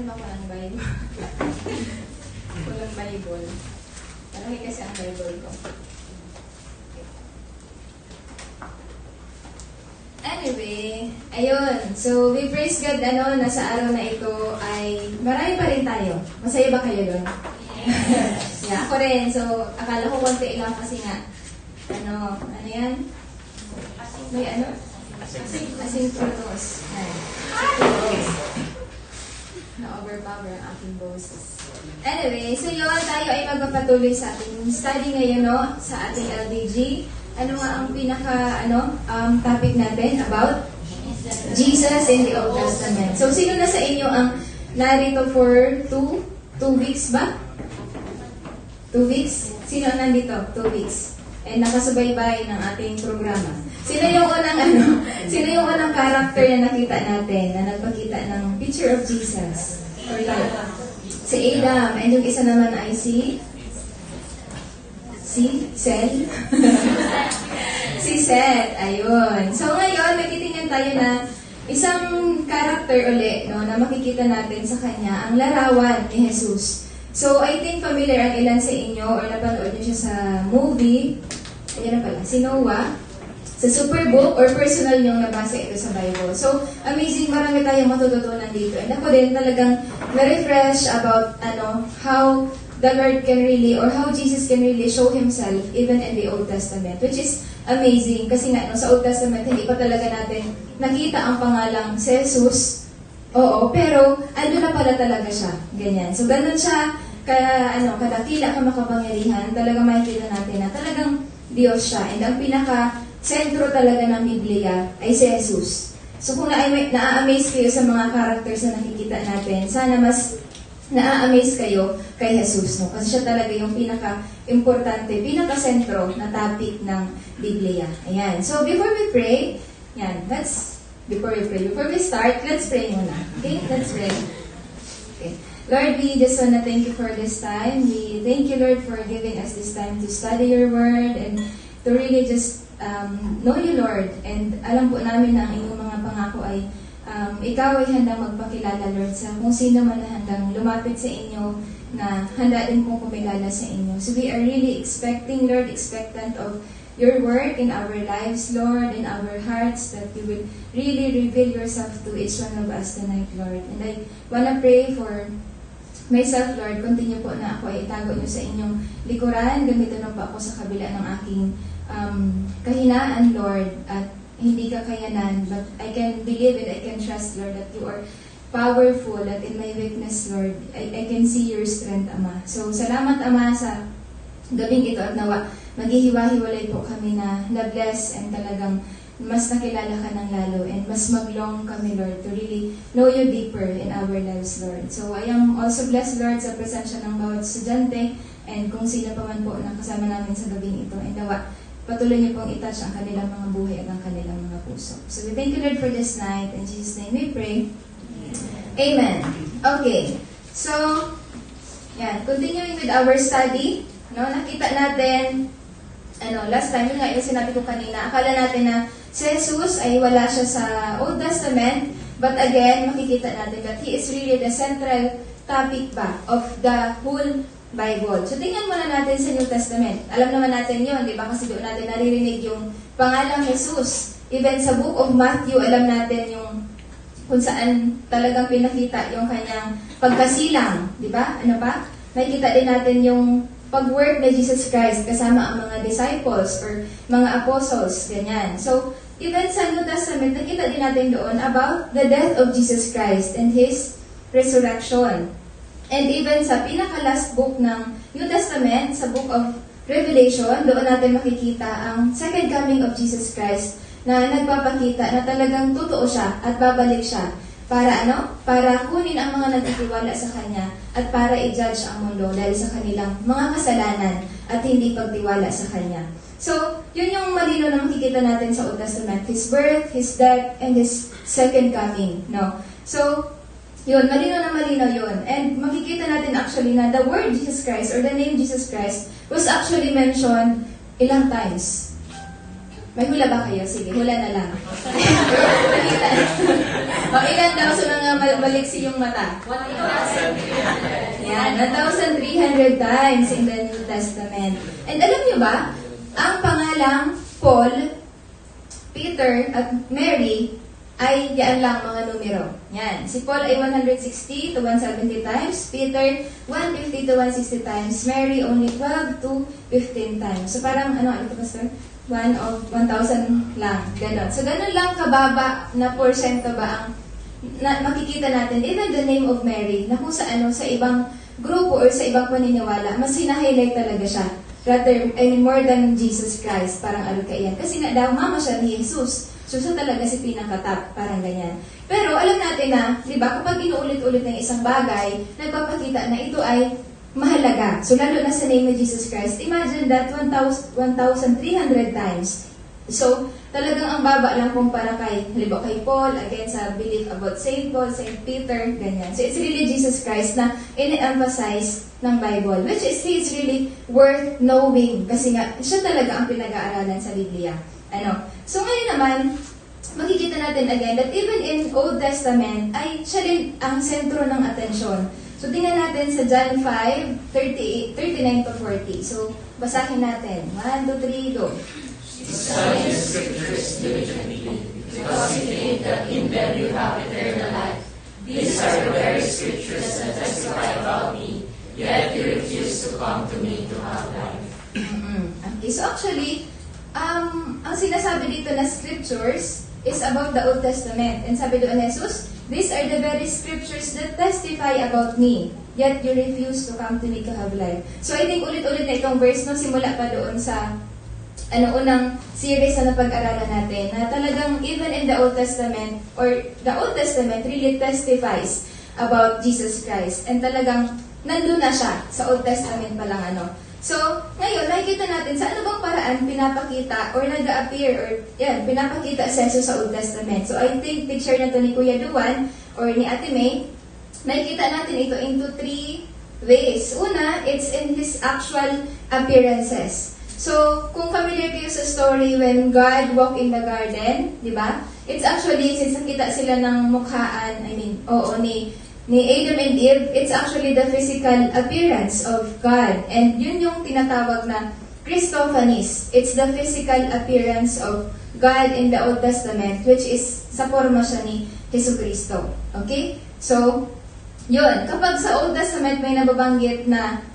ako ng Bible. Walang Bible. Malaki kasi ang Bible ko. Anyway, ayun. So, we praise God, na sa araw na ito ay marami pa rin tayo. Masaya ba kayo doon? Yes. Yeah, ako rin. So, akala ko konti lang kasi nga, ano yan? May ano? Asynchronous. Na-overpower ang aking boses. Anyway, so yun, tayo ay magpapatuloy sa ating study ngayon, no? Sa ating LDG. Ano nga ang pinaka, topic natin about Jesus in the Old Testament. So, sino na sa inyo ang narito for 2 weeks ba? 2 weeks? Sino ang nandito? 2 weeks. And nakasubaybay ng ating programa. Sino yung unang character na nakita natin, na nagpakita ng picture of Jesus? Or like, si Adam. And yung isa naman ay si Seth. Si Seth. Ayun. So ngayon, magtitingnan tayo na isang character uli, na makikita natin sa kanya, ang larawan ni Jesus. So, I think familiar ang ilan sa inyo or napanood niyo siya sa movie. Ayan na pala, si Noah. Sa Superbook or personal niyong nabasa ito sa Bible. So, amazing, marami tayong matututunan dito. And ako din talagang na-refresh about how the Lord can really, or how Jesus can really show Himself even in the Old Testament. Which is amazing. Kasi nga, sa Old Testament, hindi pa talaga natin nakita ang pangalang si Jesus. Oo, pero ano na pala talaga siya. Ganyan. So, ganun siya, kadakila, makapangyarihan. Talagang makikita natin na talagang Diyos siya. And ang pinaka-sentro talaga ng Biblia ay si Jesus. So, kung na-amaze kayo sa mga characters na nakikita natin, sana mas na-amaze kayo kay Jesus, no? Kasi siya talaga yung pinaka-importante, pinaka-sentro na topic ng Biblia. Ayan. So, before we pray, before we start, let's pray muna. Okay? Let's pray. Okay. Lord, we just want to thank you for this time. We thank you, Lord, for giving us this time to study your word and to really just know you, Lord. And alam po namin na ang inyong mga pangako ay ikaw ay handang magpakilala, Lord, sa kung sino man na handang lumapit sa inyo na handa din pong kumilala sa inyo. So we are really expecting, Lord, expectant of your work in our lives, Lord, in our hearts, that you will really reveal yourself to each one of us tonight, Lord. And I wanna pray for myself, Lord. Continue po na ako ay itago niyo sa inyong likuran. Gamitin na po ako sa kabila ng aking kahinaan, Lord, at hindi kakayanan, but I can believe it, I can trust, Lord, that you are powerful, that in my weakness, Lord, I can see your strength, Ama. So, salamat, Ama, sa gabing ito at nawa, maghihiwa-hiwalay po kami na bless and talagang mas nakilala ka ng lalo and mas maglong kami, Lord, to really know you deeper in our lives, Lord. So, I am also blessed, Lord, sa presensya ng bawat estudyante and kung sino pa man po na kasama namin sa gabing ito. And nawa, patuloy niyo pong itouch ang kanilang mga buhay at ang kanilang mga puso. So we thank you, Lord, for this night. In Jesus' name we pray. Amen. Okay. So, continuing with our study, nakita natin, last time, yung sinabi ko kanina, akala natin na si Jesus ay wala siya sa Old Testament, but again, makikita natin that He is really the central topic of the whole Bible. So, tingnan muna natin sa New Testament. Alam naman natin yun, di ba? Kasi doon natin naririnig yung pangalang Jesus. Even sa Book of Matthew, alam natin yung kung saan talagang pinakita yung kanyang pagkasilang. Di ba? Ano pa? Makikita din natin yung pag-work ni Jesus Christ kasama ang mga disciples or mga apostles. Ganyan. So, even sa New Testament, nakita din natin doon about the death of Jesus Christ and His resurrection. And even sa pinaka-last book ng New Testament, sa Book of Revelation, doon natin makikita ang second coming of Jesus Christ na nagpapakita na talagang totoo siya at babalik siya para para kunin ang mga nagtitiwala sa Kanya at para i-judge ang mundo dahil sa kanilang mga kasalanan at hindi pagtiwala sa Kanya. So, yun yung malino na makikita natin sa Old Testament. His birth, His death, and His second coming. So, yun, malino yun. And makikita natin actually na the word Jesus Christ or the name Jesus Christ was actually mentioned ilang times. May hula ba kayo? Sige, hula na lang. Ilan daw sa mga maliksi yung mata? 1,300. Yan, 1,300 times in the New Testament. And alam niyo ba, ang pangalang Paul, Peter, at Mary ay yan lang mga numero. Yan. Si Paul ay 160 to 170 times. Peter, 150 to 160 times. Mary, only 12 to 15 times. So parang, ito Pastor? 1,000 lang. Ganon. So ganon lang kababa na porsyento ba ang makikita natin, even the name of Mary, na kung sa ibang grupo or sa ibang paniniwala, mas hina-highlight talaga siya. Rather, more than Jesus Christ. Parang yan. Kasi nga daw, mama siya ni Jesus. So, siya talaga si pinaka-top. Parang ganyan. Pero, alam natin na, di ba, kapag inuulit-ulit ng isang bagay, nagpapakita na ito ay mahalaga. So, lalo na sa name of Jesus Christ, imagine that 1,300 times. So, talagang ang baba lang kumpara halimbawa kay Paul, again sa belief about Saint Paul, Saint Peter, ganyan. So, it's really Jesus Christ na in-emphasize ng Bible, which is, he is really worth knowing. Kasi nga, siya talaga ang pinag-aaralan sa Biblia. So, ngayon naman, makikita natin again that even in Old Testament, ay siya rin ang sentro ng atensyon. So, tingnan natin sa John 5, 39 to 40. So, basahin natin. 1, 2, 3, go. Study the scriptures diligently, because you think that in them you have eternal life. These are the very scriptures that testify about me, yet you refuse to come to me to have life. Okay, so actually, ang sinasabi dito na scriptures is about the Old Testament. And sabi doon Jesus, these are the very scriptures that testify about me, yet you refuse to come to me to have life. So I think ulit-ulit na itong verse, no, simula pa doon sa unang series na napag-aralan natin, na talagang even in the Old Testament, or the Old Testament really testifies about Jesus Christ. And talagang nandun na siya sa Old Testament pa lang So, ngayon, nakikita natin sa ano bang paraan pinapakita or nag-appear or pinapakita sa Jesus sa Old Testament. So, I think picture na to ni Kuya Duan or ni Ate May, nakikita natin ito into 3 ways. Una, it's in His actual appearances. So, kung familiar kayo sa story when God walked in the garden, di ba? It's actually, since nakita sila ng mukhaan, ni Adam and Eve, it's actually the physical appearance of God. And yun yung tinatawag na Christophanies. It's the physical appearance of God in the Old Testament, which is sa forma siya ni Jesucristo. Okay? So, yun. Kapag sa Old Testament may nababanggit na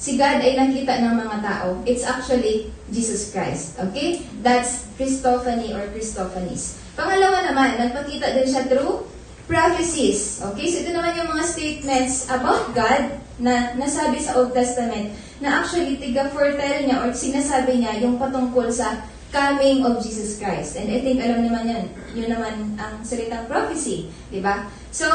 si God ay nakita ng mga tao, it's actually Jesus Christ. Okay? That's Christophany or Christophanies. Pangalawa naman, nagpakita din siya through prophecies. Okay? So ito naman yung mga statements about God na nasabi sa Old Testament na actually tiga-foretell niya or sinasabi niya yung patungkol sa coming of Jesus Christ. And I think alam naman yan. Yun naman ang salitang prophecy. Diba? So,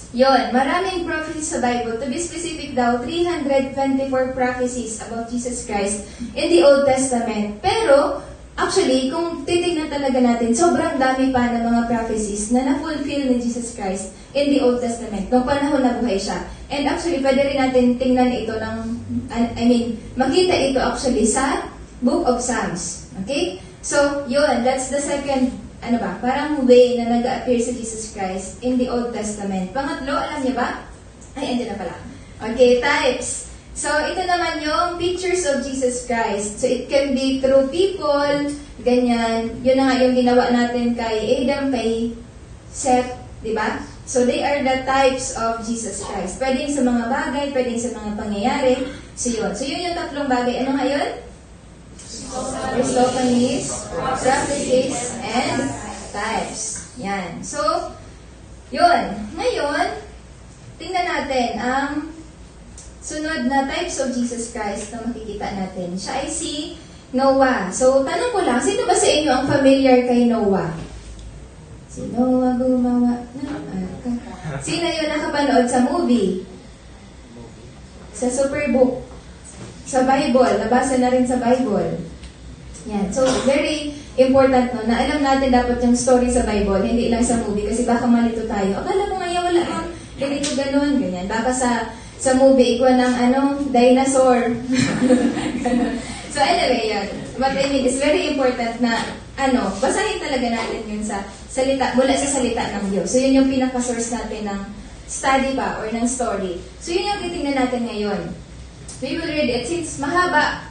yun, maraming prophecies sa Bible. To be specific daw, 324 prophecies about Jesus Christ in the Old Testament. Pero, actually, kung titignan talaga natin, sobrang dami pa ng mga prophecies na na-fulfill ni Jesus Christ in the Old Testament. Nung panahon na buhay siya. And actually, pwede rin natin tingnan ito makita ito actually sa Book of Psalms. Okay? So, yun, that's the second parang way na nag-appear si Jesus Christ in the Old Testament. Pangatlo, alam niyo ba? Ay, andyan na pala. Okay, types. So, ito naman yung pictures of Jesus Christ. So, it can be through people, ganyan. Yun na nga yung ginawa natin kay Adam, kay Seth, di ba? So, they are the types of Jesus Christ. Pwedeng sa mga bagay, pwedeng sa mga pangyayari. So, yun. So, yun yung tatlong bagay. Ano nga yun? Christophanies, prophecies, and types. Yan. So, yun. Ngayon, tingnan natin ang sunod na types of Jesus Christ na makikita natin. Siya ay si Noah. So, tanong ko lang, sino ba sa inyo ang familiar kay Noah? Si Noah gumawa ng arka. Sino yun nakapanood sa movie? Sa Superbook. Sa Bible. Nabasa na rin sa Bible. Yan. So, very important no, na alam natin dapat yung story sa Bible, hindi lang sa movie, kasi baka malito tayo. Akala mo ngayon, wala mang ganito ganun, ganyan. Baka sa movie, ikaw ng dinosaur. So, anyway, yan. what I mean is very important na, basahin talaga natin yun sa salita, mula sa salita ng Diyos. So, yun yung pinaka-source natin ng study ba, or ng story. So, yun yung titingnan natin ngayon. We will read it. Since mahaba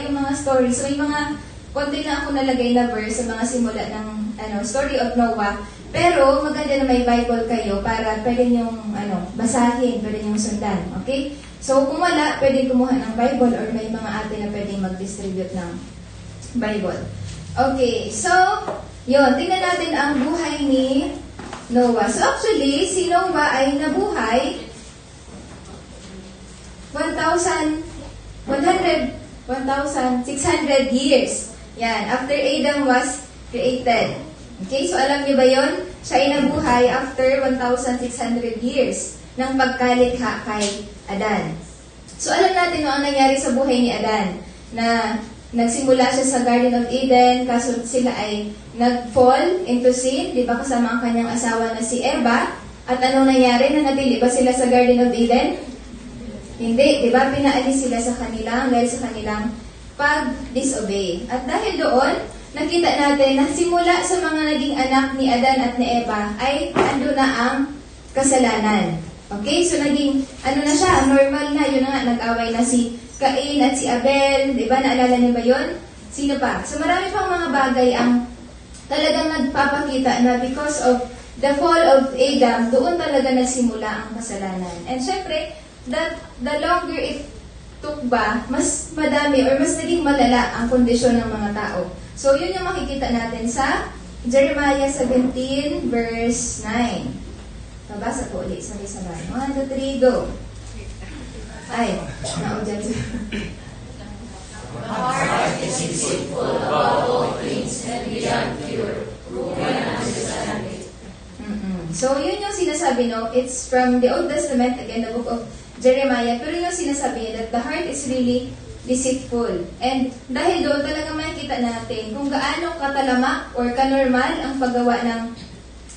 yung mga story. So, may mga konti na ako nalagay na verse sa mga simula ng story of Noah. Pero maganda na may Bible kayo para pwede niyong basahin, pwede niyong sundan. Okay? So, kung wala, pwede kumuha ng Bible or may mga ate na pwede mag-distribute ng Bible. Okay, so, yun. Tingnan natin ang buhay ni Noah. So, actually, si Noah ay nabuhay 1,600 years. Yan, after Adam was created. Okay, so alam niyo ba yon? Siya ay nabuhay after 1,600 years ng pagkalikha kay Adan. So alam natin ang nangyari sa buhay ni Adan, na nagsimula siya sa Garden of Eden, kaso sila ay nag-fall into sin, di ba, kasama ang kanyang asawa na si Eva. At anong nangyari? Nanatili ba sila sa Garden of Eden? Hindi, di ba? Pinaalis sila sa kanilang, dahil sa kanilang pag-disobey. At dahil doon, nakita natin na simula sa mga naging anak ni Adan at ni Eva ay ando na ang kasalanan. Okay? So naging, na siya, normal na, yun na nga, nag-away na si Cain at si Abel, di ba? Naalala niyo ba yun? Sino pa? So marami pang mga bagay ang talagang nagpapakita na because of the fall of Adam, doon talaga nagsimula ang kasalanan. And syempre, the longer it took ba, mas madami or mas naging malala ang kondisyon ng mga tao. So, yun yung makikita natin sa Jeremiah 17, verse 9. Babasa po ulit. Sabay-sabay. 1, 2, 3, go. Ay, naudyan siya. Heart is deceitful above all things and beyond cure. Who can understand it? So, yun yung sinasabi, no? It's from the Old Testament, again, the book of Jeremiah. Pero yung sinasabi that the heart is really deceitful. And dahil doon talaga makikita natin kung gaano katalamak or kanormal ang paggawa ng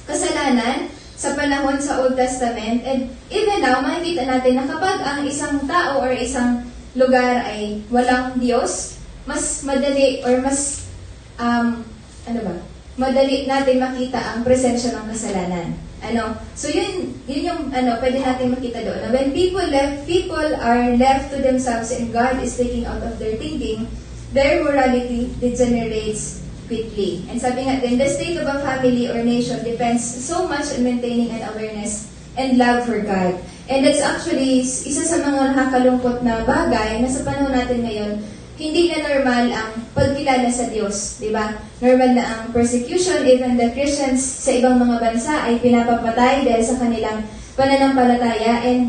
kasalanan sa panahon sa Old Testament. And even now, makikita natin na kapag ang isang tao or isang lugar ay walang Diyos, mas madali or mas, madali natin makita ang presensya ng kasalanan. So yun yung pwede natin makita doon. Na when people are left to themselves and God is taking out of their thinking, their morality degenerates quickly. And sabi nga din, the state of a family or nation depends so much on maintaining an awareness and love for God. And that's actually isa sa mga nakakalungkot na bagay na sa panahon natin ngayon, hindi na normal ang pagkilala sa Diyos, di ba? Normal na ang persecution, even the Christians sa ibang mga bansa ay pinapapatay dahil sa kanilang pananampalataya. And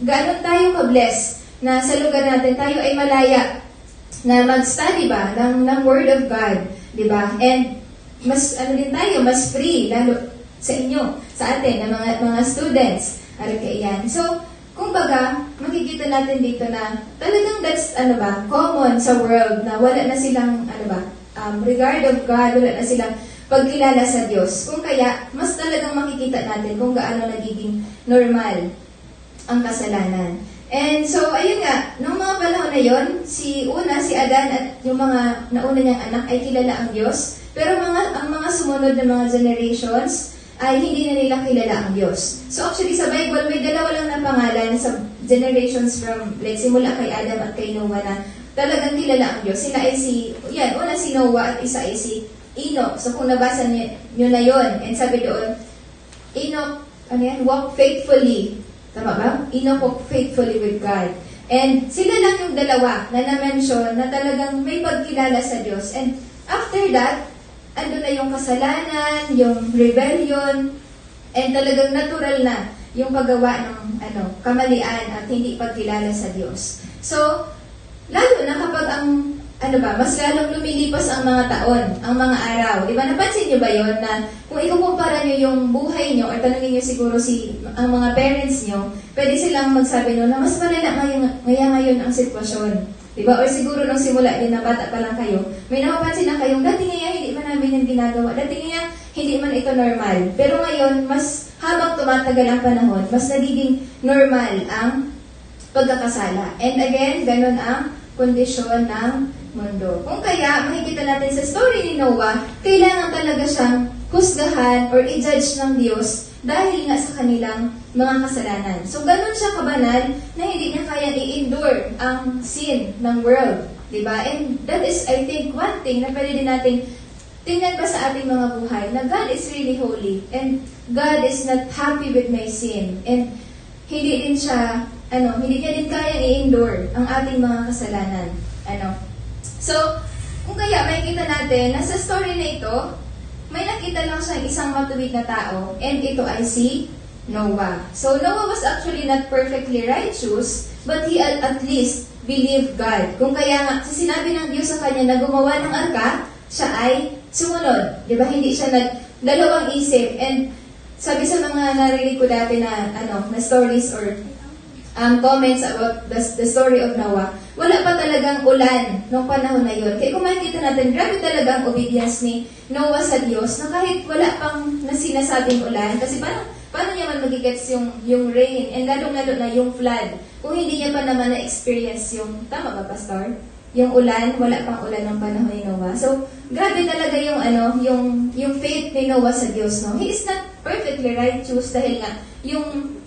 gaano tayo ka-bless na sa lugar natin tayo ay malaya na mag-study ba ng Word of God, di ba? And mas din tayo, mas free, lalo sa inyo, sa atin, na mga students. Yan. So, kumbaga, makikita natin dito na talagang that's, common sa world na wala na silang, regard of God, wala na silang pagkilala sa Diyos. Kung kaya, mas talagang makikita natin kung gaano nagiging normal ang kasalanan. And so, ayun nga, noong mga panahon na yon, si Adan at yung mga nauna niyang anak ay kilala ang Diyos. Pero ang mga sumunod na mga generations, ay hindi na nila kilala ang Diyos. So actually sa Bible, may dalawa lang na pangalan sa generations from, simula kay Adam at kay Noah na talagang kilala ang Diyos. Sila ay una si Noah at isa ay si Enoch. So kung nabasa nyo na yon, and sabi doon, Enoch, walk faithfully. Tama ba? Enoch walk faithfully with God. And sila lang yung dalawa na na-mention na talagang may pagkilala sa Diyos. And after that, ando na yung kasalanan, yung rebellion, and talagang natural na yung paggawa ng kamalian at hindi pagkilala sa Diyos. So, lalo na kapag mas lalong lumilipas ang mga taon, ang mga araw. Diba, napansin nyo ba yon na kung ikukumpara nyo yung buhay nyo or tanungin nyo siguro ang mga parents nyo, pwede silang magsabi na mas malala ngayon ang sitwasyon. Diba? Or siguro nung simula din na bata pa lang kayo, may napapansin na kayong dati nga hindi man namin yung ginagawa, dati nga hindi man ito normal. Pero ngayon, mas habang tumatagal ang panahon, mas nagiging normal ang pagkakasala. And again, ganun ang kondisyon ng mundo. Kung kaya, makikita natin sa story ni Noah, kailangan talaga siyang husgahan or i-judge ng Diyos dahil nga sa kanilang mga kasalanan. So, ganun siya kabanal na hindi niya kayang i-endure ang sin ng world. Diba? And that is, I think, one thing na pwede din nating tingnan pa sa ating mga buhay na God is really holy and God is not happy with my sin. And hindi din siya, hindi niya din kayang i-endure ang ating mga kasalanan. So, kung kaya makikita natin na sa story na ito, may nakita lang siyang isang matuwid na tao, and ito ay si Noah. So, Noah was actually not perfectly righteous, but he at least believed God. Kung kaya nga, sa sinabi ng Diyos sa kanya na gumawa ng arka, siya ay sumunod. Di ba? Hindi siya nagdalawang isip. And sabi sa mga narinig ko dati na stories or comments about the story of Noah, wala pa talagang ulan noong panahon na yun. Kaya kung makikita natin, grabe talaga ang obedience ni Noah sa Diyos na kahit wala pang nasinasabing ulan, kasi paano niya man magigets yung rain, and lalong-lalo na yung flood, kung hindi niya pa naman na-experience yung, tama ba, Pastor? Yung ulan, wala pang ulan ng panahon ni Noah. So, grabe talaga yung faith ni Noah sa Diyos, no? He is not perfectly righteous dahil nga, yung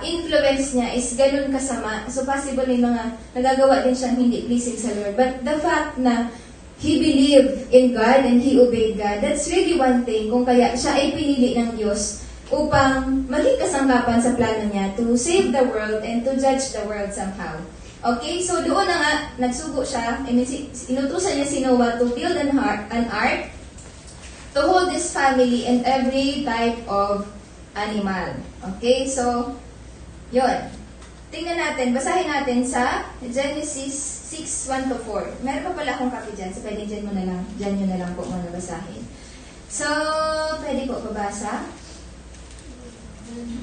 influence niya is ganun kasama. So, possible may mga nagagawa din siyang hindi pleasing sa Lord. But the fact na he believed in God and he obeyed God, that's really one thing. Kung kaya siya ay pinili ng Diyos upang maging kasangkapan sa plano niya to save the world and to judge the world somehow. Okay, so doon na nga, nagsugo siya, inutusan niya si Noah to build an ark to hold his family and every type of animal. Okay, so, yun. Tingnan natin, basahin natin sa Genesis 6:1-4. Meron pa pala akong copy dyan, so pwede dyan nyo na lang po muna basahin. So, pwede po pabasa.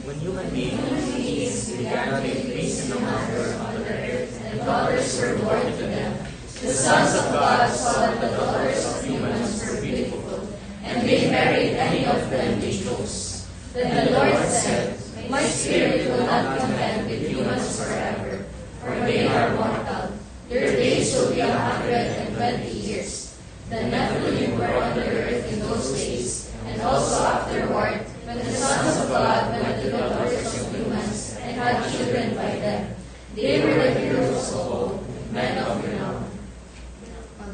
When human beings began to increase in number on the earth, and daughters were born to them, the sons of God saw that the daughters of humans were beautiful, and they married any of them they chose. Then the Lord said, My spirit will not contend with humans forever, for they are mortal. Their days will be 120 years. The Nephilim were on the earth in those days, and also afterward, when the sons of God went to the daughters of humans and had children by them. They were the heroes of old, men of renown.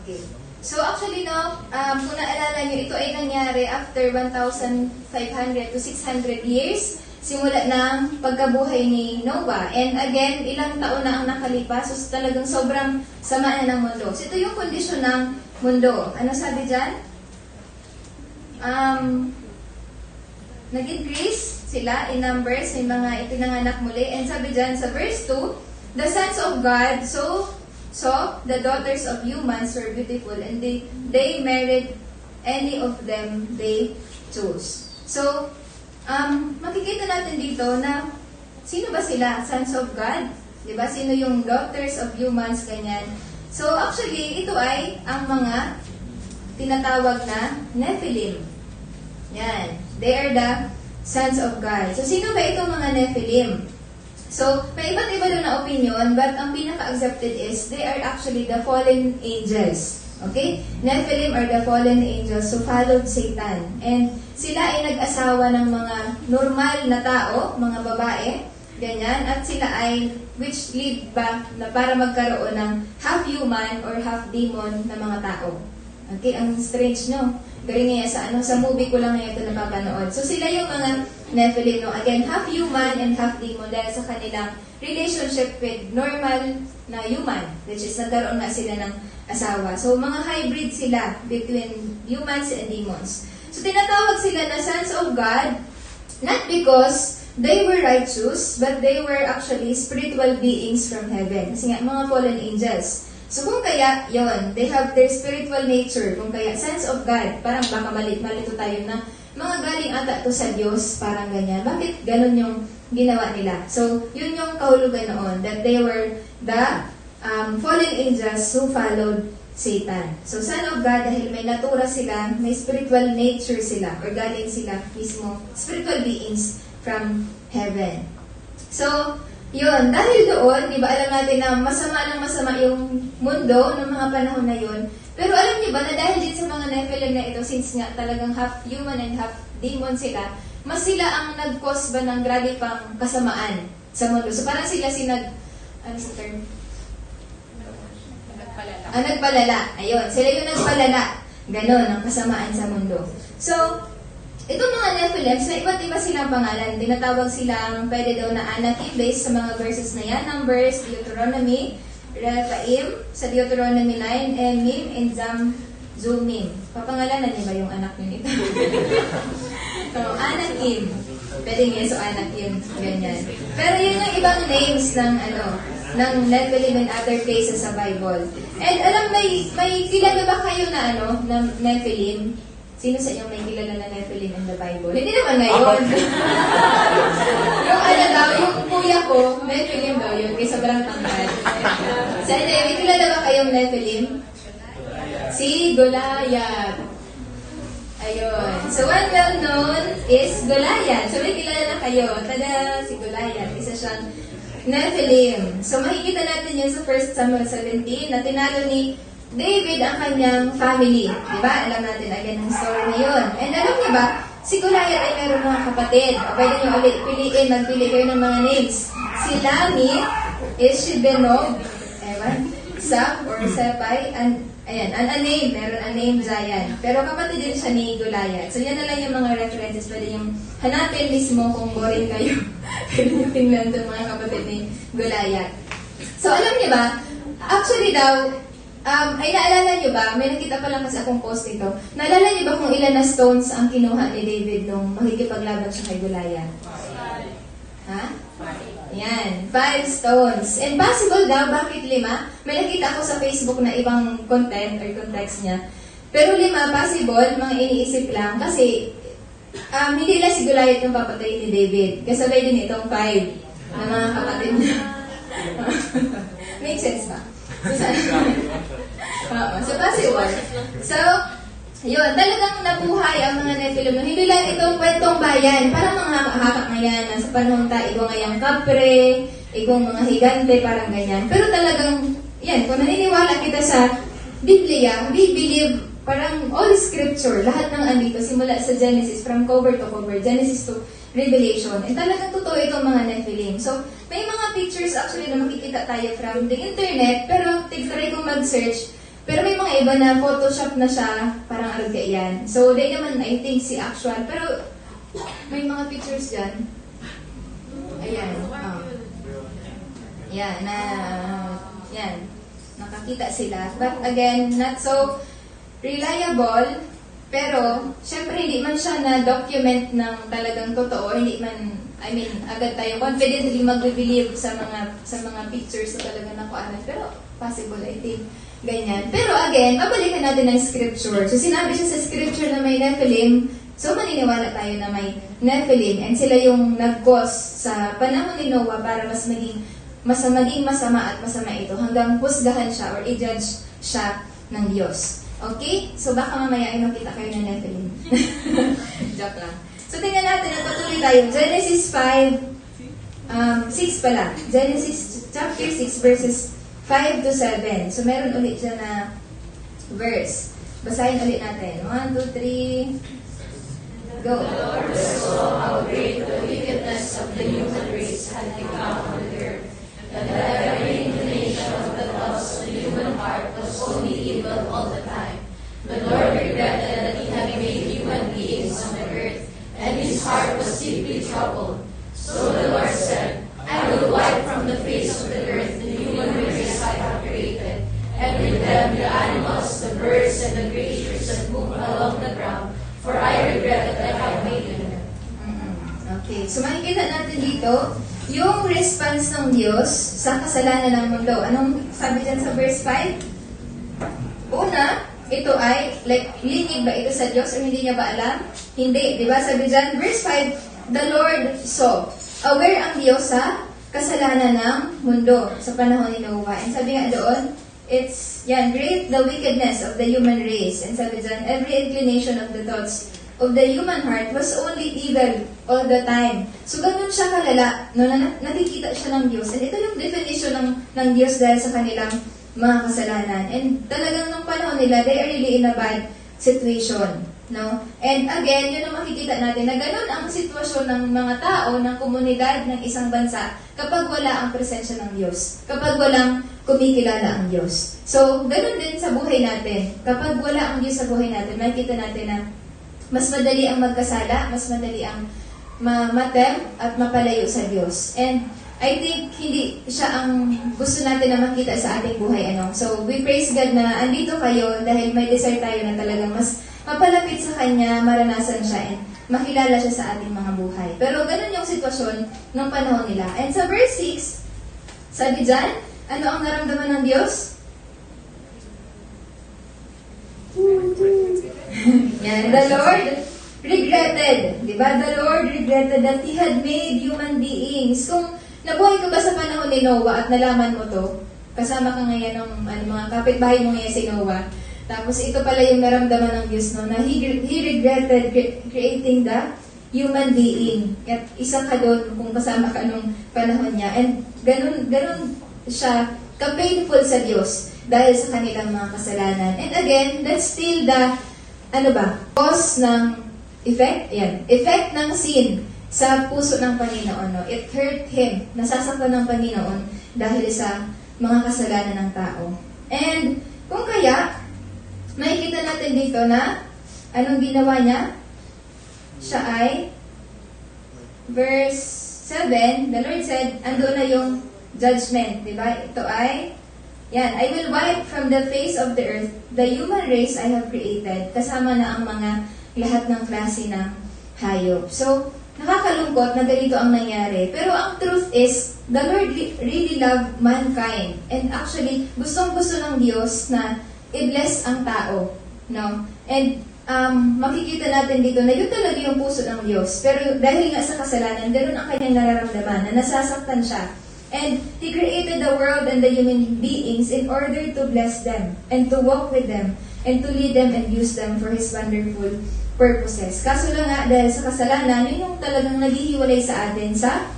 Okay. So actually, kung naalala nyo, ito ay nangyari after 1,500 to 600 years simula ng pagkabuhay ni Noah. And again, ilang taon na ang nakalipas, so talagang sobrang sama na ng mundo. So ito yung kondisyon ng mundo. Ano sabi dyan? Nag-increase sila in numbers, may mga ipinanganak muli. And sabi dyan sa verse 2, the sons of God saw the daughters of humans were beautiful, and they married any of them they chose. So, makikita natin dito na sino ba sila? Sons of God? Diba? Sino yung daughters of humans? Ganyan. So, actually, ito ay ang mga tinatawag na Nephilim. Yan. They are the sons of God. So, sino ba itong mga Nephilim? So, may iba't iba doon na opinion, but ang pinaka-accepted is they are actually the fallen angels. Okay? Nephilim are the fallen angels who followed Satan. And sila ay nag-asawa ng mga normal na tao, mga babae, ganyan, at sila ay which lead back na para magkaroon ng half human or half demon na mga tao. Okay? Ang strange, no? Galing niya sa movie ko lang ngayon ito napapanood. So sila yung mga Nephilim, no? Again, half human and half demon dahil sa kanilang relationship with normal na human, which is nagkaroon na sila ng asawa. So mga hybrid sila between humans and demons. So tinatawag sila na sons of God, not because they were righteous, but they were actually spiritual beings from heaven. Kasi nga, mga fallen angels. So kung kaya, yon, they have their spiritual nature. Kung kaya, sense of God, parang baka malito tayo na mga galing ata to sa Diyos, parang ganyan. Bakit ganun yung ginawa nila? So, yun yung kahulugan noon, that they were the fallen angels who followed Satan. So, son of God, dahil may natura sila, may spiritual nature sila, or galing sila mismo, spiritual beings from heaven. So, Yun, dahil doon, di ba alam natin na masama yung mundo ng mga panahon na yun. Pero alam niyo ba na dahil din sa mga Nephilim na ito, since nga talagang half human and half demon sila, mas sila ang nag-cause ba ng grabe pang kasamaan sa mundo. So parang sila ano sa term? Nagpalala. Ayun, sila yung nagpalala. Ganon, ang kasamaan sa mundo. So, itong mga Nephilim, sa iba't iba silang pangalan. Tinatawag silang pwede daw na Anakim based sa mga verses na yan. Numbers, Deuteronomy, Rephaim, sa Deuteronomy 9, Emim, and Zumim. Papangalanan niyo ba yung anak niyo nito? So, Anakim. Pwede nga so Anakim. Ganyan. Pero yun yung ibang names ng ng Nephilim and other places sa Bible. And may kilala ba kayo na na Nephilim? Sino sa inyo may kilala na Nephilim in the Bible? Hindi naman ngayon. Yung kuya ko, Nephilim daw yun, kaya sobrang tangkad. So anyway, may kilala ba kayong Nephilim? Si Goliath. Ayun. So one well-known is Goliath. So may kilala na kayo. Tada, si Goliath. Isa siyang Nephilim. So makikita natin yun sa 1 Samuel 17 na tinalo ni David ang kanyang family. Diba? Alam natin again ang story na yun. And alam niyo ba, si Goliath ay meron mga kapatid. O pwede niyo ulit piliin, magpili kayo ng mga names. Si Lami, Ishbenog, Sap or Sepay, and ayan, unnamed, meron unnamed giant. Pero kapatid din siya ni Goliath. So yan na lang yung mga references. Pwede yung hanapin mismo kung boring kayo. Pwede yung tingnan sa mga kapatid ni Goliath. So alam niyo ba, actually daw, ay naalala niyo ba, may nakita pa lang kasi akong post ito, naalala niyo ba kung ilan na stones ang kinuha ni David nung makikipaglaban siya kay Goliath? Ha? Yan, 5 stones. And possible daw, bakit 5? May nakita ako sa Facebook na ibang content or context niya. Pero 5, possible, mga iniisip lang, kasi hindi lang si Goliath yung papatay ni David. Kasabay din itong 5 na mga kapatid niya. Make sense ba? So, possible. So, yun, talagang nabuhay ang mga Nephilim. Hindi lang itong kwentong bayan. Parang mga hakak na yan. Sa panahon ta, igong ngayang kapre, igong mga higante, parang ganyan. Pero talagang, yan, kung naniniwala kita sa Biblia, we believe parang all scripture, lahat ng andito, simula sa Genesis, from cover to cover, Genesis to Revelation. And talagang totoo itong mga Nephilim. So, may mga pictures actually na makikita tayo from the internet, pero try kong mag-search. Pero may mga iba na Photoshop na siya, parang arag yan. So, they naman, I think, si actual. Pero, may mga pictures dyan. Ayan. Yan. Nakakita sila. But again, not so reliable. Pero, syempre, hindi man siya na-document ng talagang totoo. Hindi man, agad tayo confidently mag-believe sa mga pictures na talagang nakuanan. Pero, possible, I think. Ganyan. Pero again, pabalikan natin ng scripture. So sinabi siya sa scripture na may Nephilim, so maniniwala tayo na may Nephilim, and sila yung nag-cause sa panahon ni Noah para maging masama at masama ito hanggang husgahan siya or i-judge siya ng Diyos. Okay? So baka mamaya ay makita kayo ng Nephilim. Joke lang. So tingnan natin, natutuloy tayo. Genesis 6 pala. Genesis chapter 6 verses 5 to 7. So, meron ulit siya na verse. Basahin ulit natin. 1, 2, 3, go. The Lord saw how great the wickedness of the human race had become on the earth, and that every inclination of the thoughts of the human heart was only evil all the time. The Lord regretted that he had made human beings on the earth, and his heart was deeply troubled. So the Lord said, I will wipe from the face of the earth the human race I have created, and with them the animals, the birds, and the creatures that move along the ground, for I regret that I have made them. Okay, so makikita natin dito yung response ng Diyos sa kasalanan ng mundo. Anong sabi dyan sa verse 5? Una, ito ay, linig ba ito sa Diyos o hindi niya ba alam? Hindi, di ba? Sabi dyan, verse 5, the Lord saw. Aware ang Diyos sa kasalanan ng mundo sa panahon ni Noah. And sabi nga doon, it's, great the wickedness of the human race. And sabi dyan, every inclination of the thoughts of the human heart was only evil all the time. So, ganun siya kalala, no, na nakikita siya ng Diyos. And ito yung definition ng Diyos dahil sa kanilang mga kasalanan. And talagang nung panahon nila, they are really in a bad situation. No? And again, yun ang makikita natin na ganun ang sitwasyon ng mga tao, ng komunidad, ng isang bansa kapag wala ang presensya ng Diyos. Kapag walang kumikilala ang Diyos. So, ganun din sa buhay natin. Kapag wala ang Diyos sa buhay natin, makikita natin na mas madali ang magkasala, mas madali ang matem at mapalayo sa Diyos. And I think hindi siya ang gusto natin na makita sa ating buhay. So, we praise God na andito kayo dahil may desire tayo na talagang mas mapalapit sa Kanya, maranasan siya, and makilala siya sa ating mga buhay. Pero ganun yung sitwasyon ng panahon nila. And sa verse 6, sabi dyan, ano ang naramdaman ng Diyos? Yan, the Lord regretted. Di ba? The Lord regretted that He had made human beings. Kung nabuhay ka ba sa panahon ni Noah at nalaman mo to, kasama ka ngayon ng mga kapitbahay mo ngayon si Noah, tapos ito pala yung naramdaman ng Diyos, no, na He regretted creating the human being. At isa ka doon kung kasama ka nung panahon niya. And ganun siya ka-painful sa Diyos dahil sa kanilang mga kasalanan. And again, that's still the cause ng effect? Yan. Effect ng sin sa puso ng Panginoon. No? It hurt Him. Nasasaktan ng Panginoon dahil sa mga kasalanan ng tao. And kung kaya, makikita natin dito na anong ginawa niya? Siya ay verse 7, the Lord said, ando na yung judgment, di ba? Ito ay, yan, I will wipe from the face of the earth the human race I have created. Kasama na ang mga lahat ng klase ng hayop. So, nakakalungkot na ganito ang nangyari. Pero ang truth is, the Lord really loved mankind. And actually, gustong-gusto ng Diyos na i-bless ang tao. No? And makikita natin dito na yun talaga yung puso ng Diyos. Pero dahil nga sa kasalanan, ganoon ang kanyang nararamdaman, na nasasaktan siya. And He created the world and the human beings in order to bless them and to walk with them and to lead them and use them for His wonderful purposes. Kaso lang nga, dahil sa kasalanan, yun yung talagang naghihiwalay sa atin sa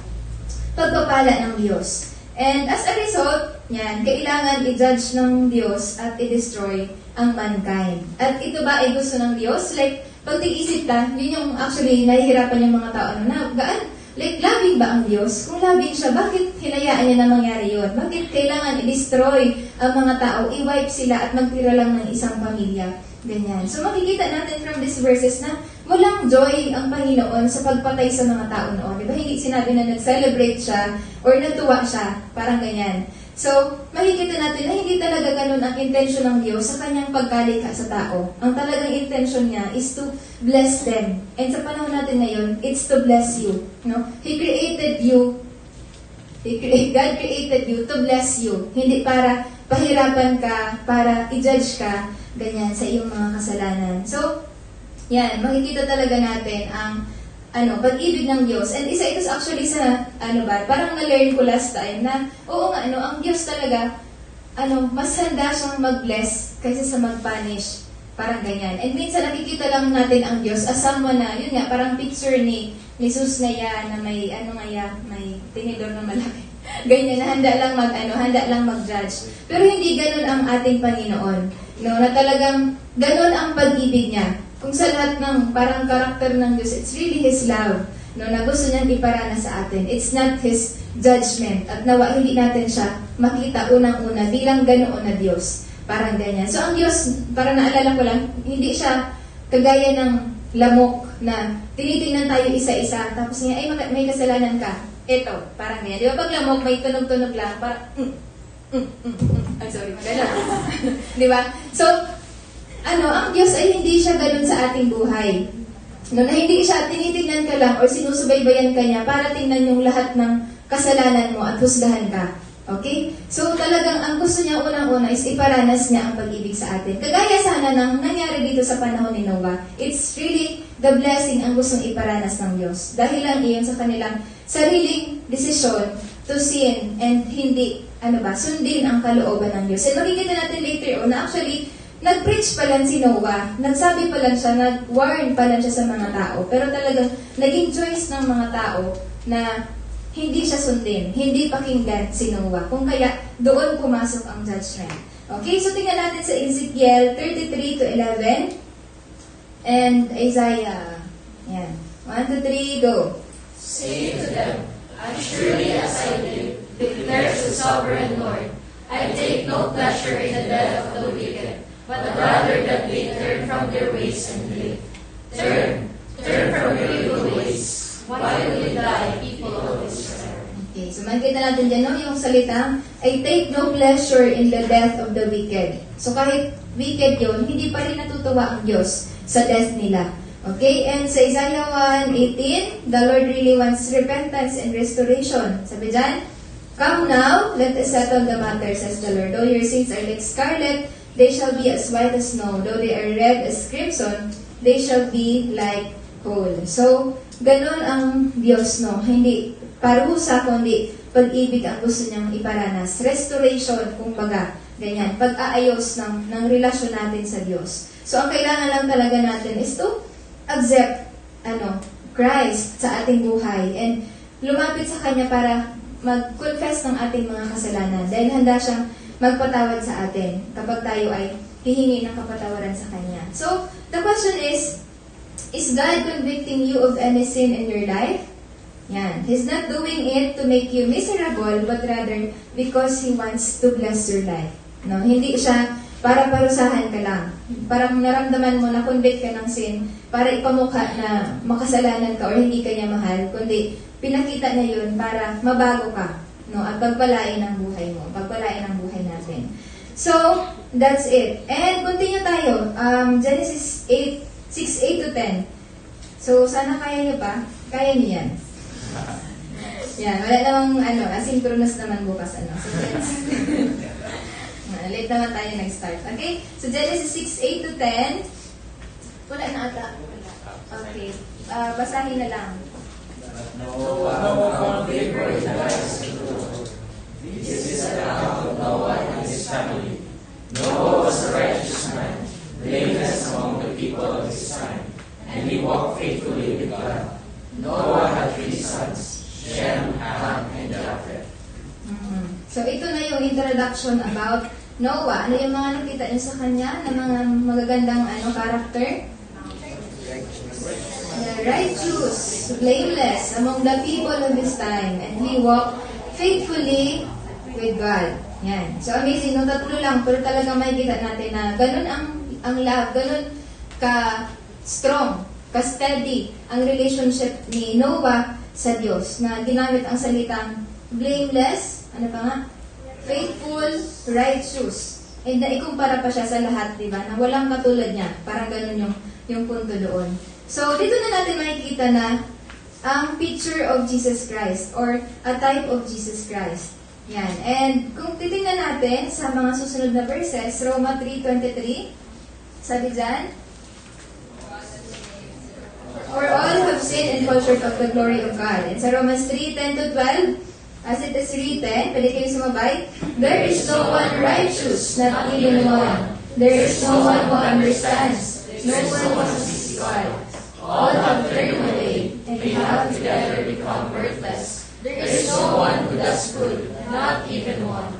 pagpapala ng Diyos. And as a result, yan, kailangan i-judge ng Diyos at i-destroy ang mankind. At ito ba ay gusto ng Diyos? Like, pag tig-isip ka, yun yung actually nahihirapan yung mga tao na like, loving ba ang Diyos? Kung loving siya, bakit hinayaan niya na mangyari yun? Bakit kailangan i-destroy ang mga tao, i-wipe sila at magtira lang ng isang pamilya? Ganyan. So makikita natin from these verses na walang joy ang Panginoon sa pagpatay sa mga tao noon. Diba? Hindi sinabi na nag-celebrate siya or natuwa siya. Parang ganyan. So, makikita natin na hindi talaga ganun ang intention ng Diyos sa kanyang pagkalikha sa tao. Ang talagang intention niya is to bless them. And sa panahon natin ngayon, it's to bless you. No? He created you. God created you to bless you. Hindi para pahirapan ka, para i-judge ka, ganyan, sa iyong mga kasalanan. So, yan, makikita talaga natin ang pag-ibig ng Diyos. And isa ito actually sa, parang na-learn ko last time na, oo nga, ang Diyos talaga, mas handa siyang mag-bless kaysa sa mag-punish. Parang ganyan. And minsan nakikita lang natin ang Diyos as someone na, yun nga, parang picture ni Jesus na yan, na may, may tinidor na malaki. Ganyan, na handa lang mag-judge. Pero hindi ganun ang ating Panginoon. No, na talagang ganun ang pag-ibig niya. Kung sa lahat ng parang karakter ng Diyos, it's really His love, no, na gusto niyang iparana sa atin. It's not His judgment. At nawa, hindi natin siya makita unang-una bilang ganoon na Diyos. Parang ganyan. So, ang Diyos, para naalala ko lang, hindi siya kagaya ng lamok na tinitingnan tayo isa-isa, tapos niya, ay, may kasalanan ka. Ito, parang ganyan. Di ba pag lamok, may tunog-tunog lang, parang, ay, sorry, magala. Di ba? So, ang Diyos ay hindi siya ganun sa ating buhay. No, na hindi siya tinitingnan ka lang or sinusubaybayan ka niya para tingnan yung lahat ng kasalanan mo at husgahan ka. Okay? So, talagang ang gusto niya unang-una is iparanas niya ang pag-ibig sa atin. Kagaya sana ng nangyari dito sa panahon ni Noah. It's really the blessing ang gustong iparanas ng Diyos. Dahil lang iyon sa kanilang sariling desisyon to sin and hindi, sundin ang kalooban ng Diyos. And makikita natin later on na actually, nag-preach pa lang si Noah, nagsabi pa lang siya, nag-warn pa lang siya sa mga tao, pero talagang naging choice ng mga tao na hindi siya sundin, hindi pakinggan si Noah. Kung kaya, doon pumasok ang judgment. Okay, so tingnan natin sa Ezekiel 33 to 11 and Isaiah. Yan. 1, 2, 3, go. Say to them, as surely as I live, declares the sovereign Lord, I take no pleasure in the death of the wicked, but rather that they turn from their ways and live. Turn from your evil ways. Why will you die, people of Israel? Okay, so makikita natin dyan, no, yung salitang, I take no pleasure in the death of the wicked. So kahit wicked yun, hindi pa rin natutuwa ang Diyos sa death nila. Okay, and sa Isaiah 1:18, the Lord really wants repentance and restoration. Sabi dyan, come now, let us settle the matter, says the Lord. Though your sins are like scarlet, they shall be as white as snow. Though they are red as crimson, they shall be like wool. So, ganun ang Diyos, no? Hindi parusa, kundi pag-ibig ang gusto niyang iparanas. Restoration, kumbaga, ganyan. Pag-aayos ng relasyon natin sa Diyos. So, ang kailangan lang talaga natin is to accept Christ sa ating buhay and lumapit sa Kanya para mag-confess ng ating mga kasalanan dahil handa siyang magpatawad sa atin kapag tayo ay hihingi ng kapatawaran sa Kanya. So, the question is God convicting you of any sin in your life? Yan. He's not doing it to make you miserable, but rather because He wants to bless your life. No? Hindi siya para parusahan ka lang. Parang naramdaman mo na convict ka ng sin para ipamukha na makasalanan ka or hindi ka niya mahal, kundi pinakita niya yun para mabago ka, no? At pagpalain ang buhay mo, pagpalain ang buhay natin. So, that's it. And continue tayo. Genesis 6:8 to 10. So, sana kaya niyo pa? Kaya niyo yan. Yan, wala namang asynchronous naman bukas. So, late naman tayo nag-start. Okay? So, Genesis 6:8 to 10. Wala na ata. Okay. Basahin na lang. Noah found favor in the eyes of the Lord. This is the account of Noah and his family. Noah was a righteous man, blameless among the people of his time, and he walked faithfully with God. Noah had 3 sons, Shem, Ham, and Japheth. So, ito na yung introduction about Noah. Ano yung mga nakita niyo sa kanya na mga magagandang character? Righteous, blameless among the people of his time, and he walked faithfully with God. Yan. So, amazing. No, tatlo lang, pero talagang makikita natin na ganun ang love, ganun ka-strong, ka-steady ang relationship ni Noah sa Diyos, na ginamit ang salitang blameless, ano pa nga? Faithful, righteous. And naikumpara pa siya sa lahat, di ba? Na walang katulad niya. Parang ganun yung punto doon. So, dito na natin makikita na ang picture of Jesus Christ or a type of Jesus Christ. Yan. And kung titingnan natin sa mga susunod na verses, Roma 3:23, sabi dyan, for all have sinned and fall short of the glory of God. And sa Romans 3:10 to 12, as it is written, pwede kayo sumabay, there is no one righteous, not even one. There is no one who understands. No one who seeks God. All have turned away, and they have together become worthless. There is no one who does good, not even one.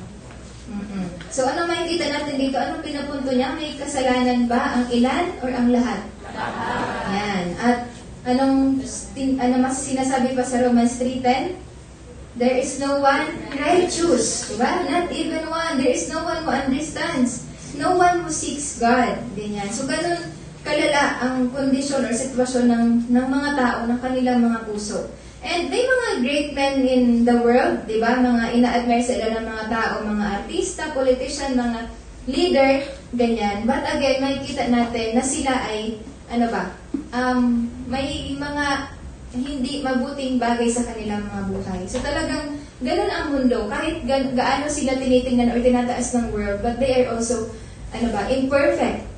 So, ano makikita natin dito? Anong pinapunto niya? May kasalanan ba ang ilan or ang lahat? Yan. At ano mas sinasabi pa sa Romans 3:10? There is no one righteous. Diba? Not even one. There is no one who understands. No one who seeks God. Ganyan. So, ganun kalala ang kondisyon or sitwasyon ng mga tao, ng kanilang mga puso. And may mga great men in the world, di ba? Mga ina-admire sila ng mga tao, mga artista, politician, mga leader, ganyan. But again, makikita natin na sila ay, may mga hindi mabuting bagay sa kanilang mga buhay. So talagang ganun ang mundo. Kahit gaano sila tinitingnan or tinataas ng world, but they are also, imperfect.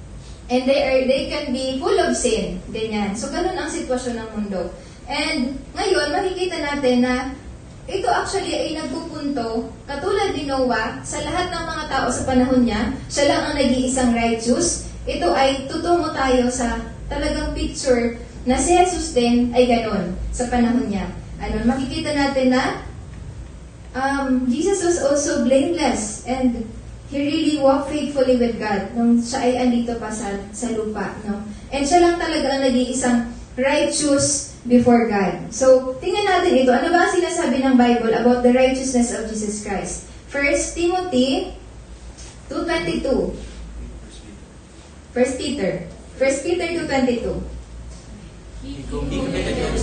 And they can be full of sin. Ganyan. So ganun ang sitwasyon ng mundo. And ngayon, makikita natin na ito actually ay nagpupunto, katulad ni Noah, sa lahat ng mga tao sa panahon niya, siya lang ang nag-iisang righteous. Ito ay tutungo tayo sa talagang picture na si Jesus din ay ganon sa panahon niya. Makikita natin na Jesus was also blameless and he really walked faithfully with God nung siya ay andito pa sa lupa. No? And siya lang talaga ang nag-iisang righteous before God. So, tingnan natin ito. Ano ba ang sinasabi ng Bible about the righteousness of Jesus Christ? 1 Timothy 2:22. 1 Peter 2:22. He committed no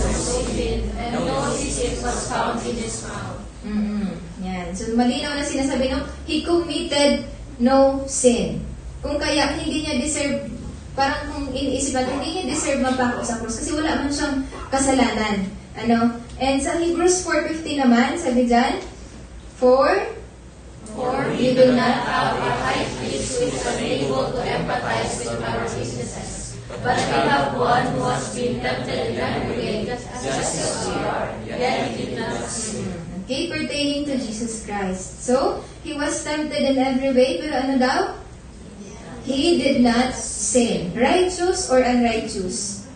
sin, and no deceit was found in his mouth. Yan. So, malinaw na sinasabi no, he committed no sin. Kung kaya hindi niya deserve, parang kung iniisip natin, hindi niya deserve mapako sa cross kasi wala man siyang kasalanan. And sa Hebrews 4:15 naman, sabi dyan, For we do not have a high priest who is unable to empathize with our weaknesses, But we have one who has been tempted in every way, just as we are, yet he did not sin. Okay, pertaining to Jesus Christ. So, he was tempted in every way, pero ano daw? He did not sin. Righteous or unrighteous?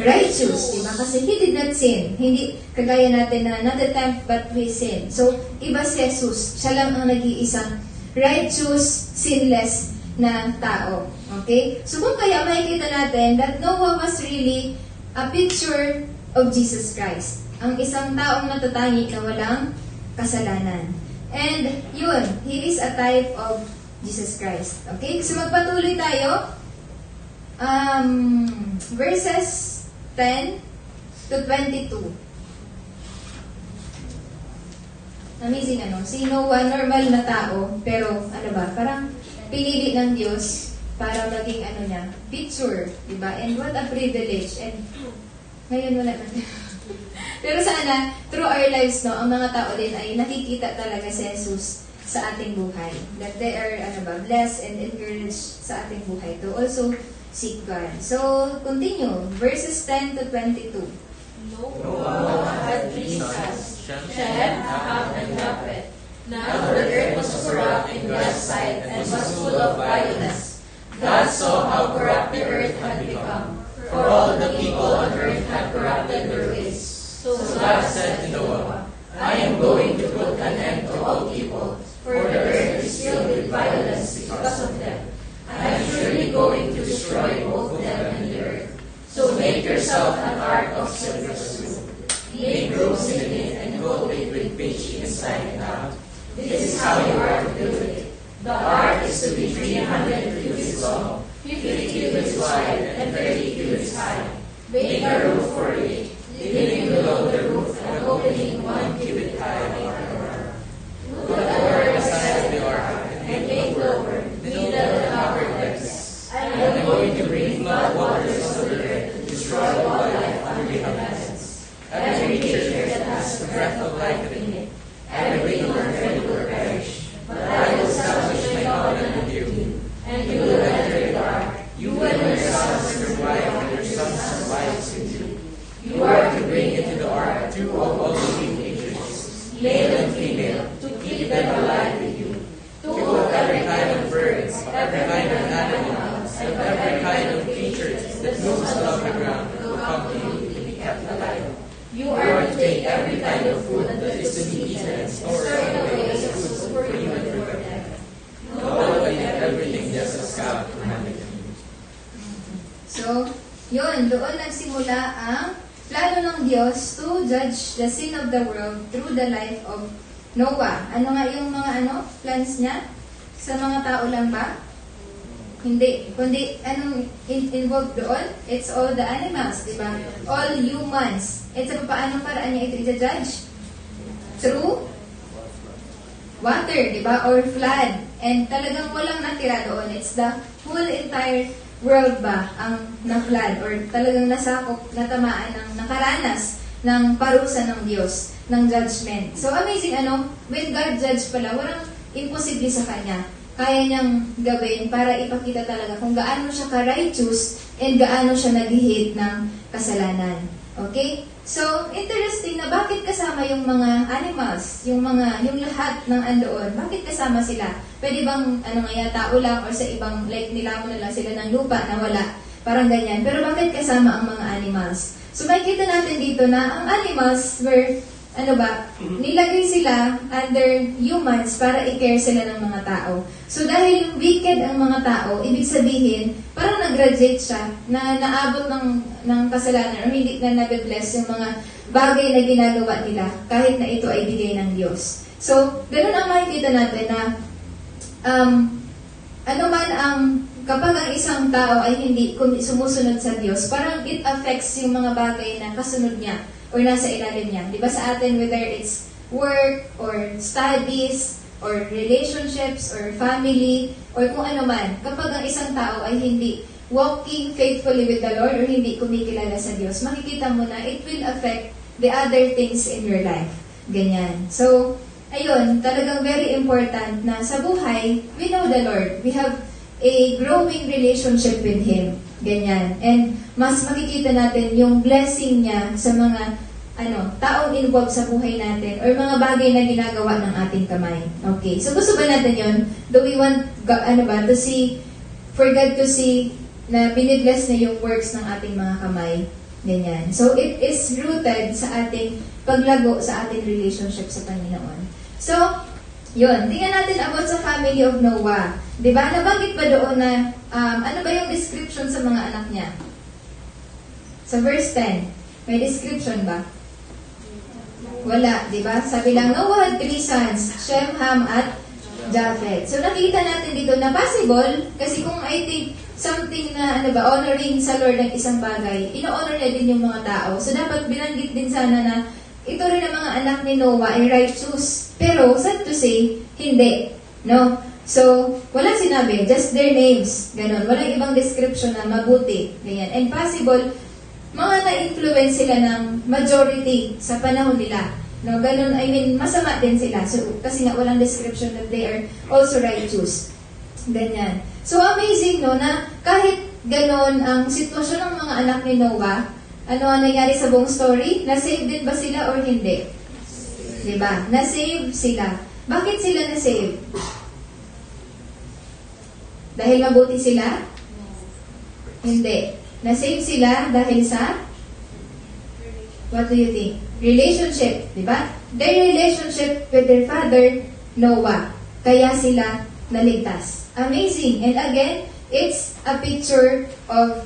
Righteous, diba? Kasi he did not sin. Hindi kagaya natin na not attempt but we sin. So, iba si Jesus. Siya lang ang nag-iisang righteous, sinless na tao. Okay? So, kung kaya makikita natin that Noah was really a picture of Jesus Christ. Ang isang taong natatangi na walang kasalanan. And yun, he is a type of Jesus Christ. Okay? So, magpatuloy tayo. Verses 10 to 22. Amazing Si Noah, normal na tao, pero parang pinili ng Diyos para maging niya, picture, diba? And what a privilege. And ngayon wala na. Pero sana, through our lives, ang mga tao din ay nakikita talaga si Jesus sa ating buhay. That they are, blessed and encouraged sa ating buhay to also seek God. So, continue. Verses 10 to 22. Noah had three sons, Shem, Ham, and Japheth. Now the earth was corrupt in God's sight and was full of violence. God saw how corrupt the earth had become, for all the people on earth had corrupted their ways. So God said to Noah, I am going to put an end to all people, for the earth is filled with violence because of them. I am surely going to destroy both them and the earth. So make yourself an ark of silver stone. Make ropes in it and coat it with pitch inside and out. This is how you are to build it. The ark is to be 300 cubits long, 50 cubits wide, and 30 cubits high. Make a roof for it, living below the roof and opening 1 cubit high. Put a door beside the ark, and make lower, middle, and upper decks. I am going to bring flood waters on the earth to destroy all life under the heavens. Every creature that has the breath of life in it, everything on earth will perish. But I will establish my covenant with you, and you will enter the ark, you and your sons and your wife and your sons and wives with you. You are to bring into the ark 2 of all living creatures, male and female, to keep them alive with you. 2 of every kind of birds, every kind of animal, and every kind of creature that moves along the ground will come to you to be kept alive. You are to take every kind of food that is to be eaten and store it away as food for you and for them. Noah did everything just as God commanded him. So, yun, doon nagsimula ang plano ng Diyos to judge the sin of the world through the life of Noah. Ano nga yung mga plans niya? Sa mga tao lang ba? Hindi. Kundi, anong involved doon? It's all the animals, di ba? All humans. At sa paano paraan niya ito i-judge? Through water, di ba? Or flood. And talagang walang natira doon. It's the whole entire world ba ang na-flood or talagang nasakop, natamaan ng nakaranas ng parusa ng Diyos, ng judgment. So amazing, when God judge pala, walang imposible sa Kanya. Kaya niyang gawin para ipakita talaga kung gaano siya ka-righteous and gaano siya nag-hate ng kasalanan. Okay? So, interesting na bakit kasama yung mga animals, yung lahat ng andoon, bakit kasama sila? Pwede bang, tao lang, or sa ibang, like, nilamon na lang sila ng lupa na wala, parang ganyan. Pero bakit kasama ang mga animals? So, makikita natin dito na ang animals were, nilagay sila under humans para i-care sila ng mga tao. So, dahil wicked ang mga tao, ibig sabihin, parang nag-graduate siya, na naabot ng kasalanan, o hindi na nag-bless yung mga bagay na ginagawa nila, kahit na ito ay bigay ng Diyos. So, ganun ang makikita natin na, kapag ang isang tao ay hindi sumusunod sa Diyos, parang it affects yung mga bagay na kasunod niya, or nasa ilalim niya. Di ba sa atin, whether it's work, or studies, or relationships, or family, or kung ano man, kapag ang isang tao ay hindi walking faithfully with the Lord, or hindi kumikilala sa Diyos, makikita mo na it will affect the other things in your life. Ganyan. So, ayun, talagang very important na sa buhay, we know the Lord. We have a growing relationship with Him. Ganyan. And mas makikita natin yung blessing niya sa mga taong involved sa buhay natin or mga bagay na ginagawa ng ating kamay. Okay. So gusto ba natin yun? Do we want to see, for God to see na binibless na yung works ng ating mga kamay? Ganyan. So it is rooted sa ating paglago sa ating relationship sa Panginoon. So, yun. Tingnan natin about sa family of Noah. Diba? Nabanggit ba doon na, ano ba yung description sa mga anak niya? Sa verse 10, may description ba? Wala, diba? Sabi lang, Noah had 3 sons, Shem, Ham, at Japheth. So nakita natin dito na possible, kasi kung I think something na, honoring sa Lord ng isang bagay, ino-honor niya din yung mga tao. So dapat binanggit din sana na ito rin ang mga anak ni Noah ay righteous. Pero, sad to say, hindi. No? So, wala sinabi, just their names. Ganon. Walang ibang description na mabuti. Ganyan. And possible, mga na-influence sila ng majority sa panahon nila. No? Ganon, masama din sila. So, kasi nga walang description that they are also righteous. Ganyan. So, amazing, no, na kahit ganon ang sitwasyon ng mga anak ni Noah, ano ang nangyari sa buong story? Na-save din ba sila or hindi? Diba? Na-save sila. Bakit sila na-save? Dahil mabuti sila? Hindi. Na-save sila dahil sa? What do you think? Relationship. Diba? Their relationship with their father, Noah. Kaya sila naligtas. Amazing. And again, it's a picture of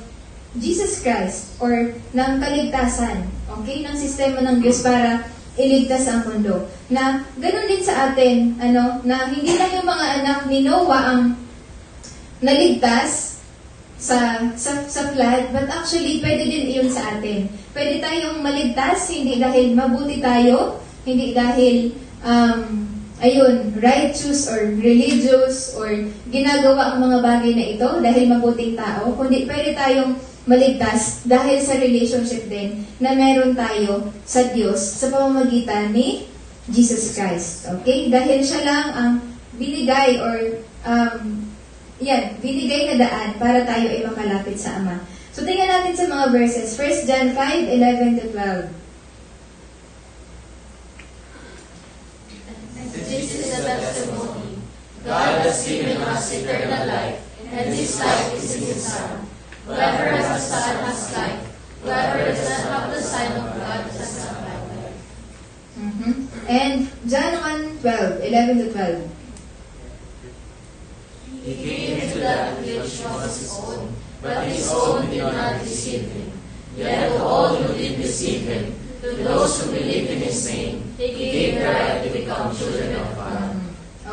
Jesus Christ or ng kaligtasan, okay, ng sistema ng Diyos para iligtas ang mundo. Na ganun din sa atin, na hindi lang yung mga anak ni Noah ang naligtas sa flood, but actually pwede din iyon sa atin. Pwede tayong maligtas hindi dahil mabuti tayo, hindi dahil righteous or religious or ginagawa ang mga bagay na ito dahil mabuting tao, kundi pwede tayong maligtas dahil sa relationship din na meron tayo sa Diyos sa pamamagitan ni Jesus Christ. Okay? Dahil siya lang ang binigay or binigay na daan para tayo ay makalapit sa Ama. So, tingnan natin sa mga verses. 1 John 5:11-12. This is the testimony. God has given us eternal life, and this life is in His Son. Whoever has the Son has life. Whoever does not have the Son of God does not have life. And John 1:11-12. He came into that which was His own, but His own did not receive Him. Yet to all who did receive Him, to those who believe in His name, He gave the right to become children of God.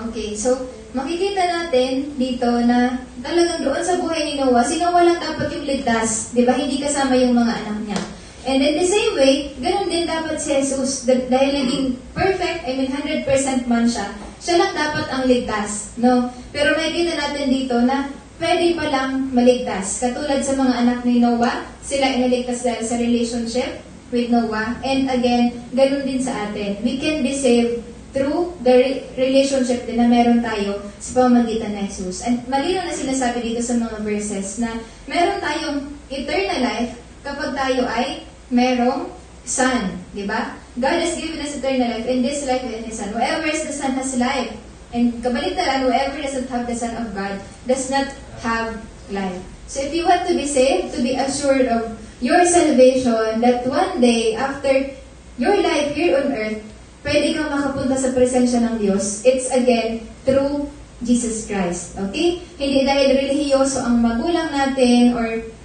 Okay, so makikita natin dito na talagang doon sa buhay ni Noah, si Noah lang dapat yung ligtas. Di ba? Hindi kasama yung mga anak niya. And in the same way, ganun din dapat si Jesus. Dahil naging perfect, 100% man siya, siya lang dapat ang ligtas. No? Pero makikita natin dito na pwede palang maligtas. Katulad sa mga anak ni Noah, sila inaligtas dahil sa relationship with Noah. And again, ganun din sa atin. We can be saved through the relationship din na meron tayo sa pamamagitan ng Jesus. And malinaw na sinasabi dito sa mga verses na meron tayong eternal life kapag tayo ay merong Son, di ba? God has given us eternal life, and this life is in His Son. Whoever is the Son has life. And kabaligtaran, whoever doesn't have the Son of God does not have life. So if you want to be saved, to be assured of your salvation, that one day, after your life here on earth, pwede kang makapunta sa presensya ng Diyos. It's again, through Jesus Christ. Okay? Hindi dahil relihiyoso ang magulang natin or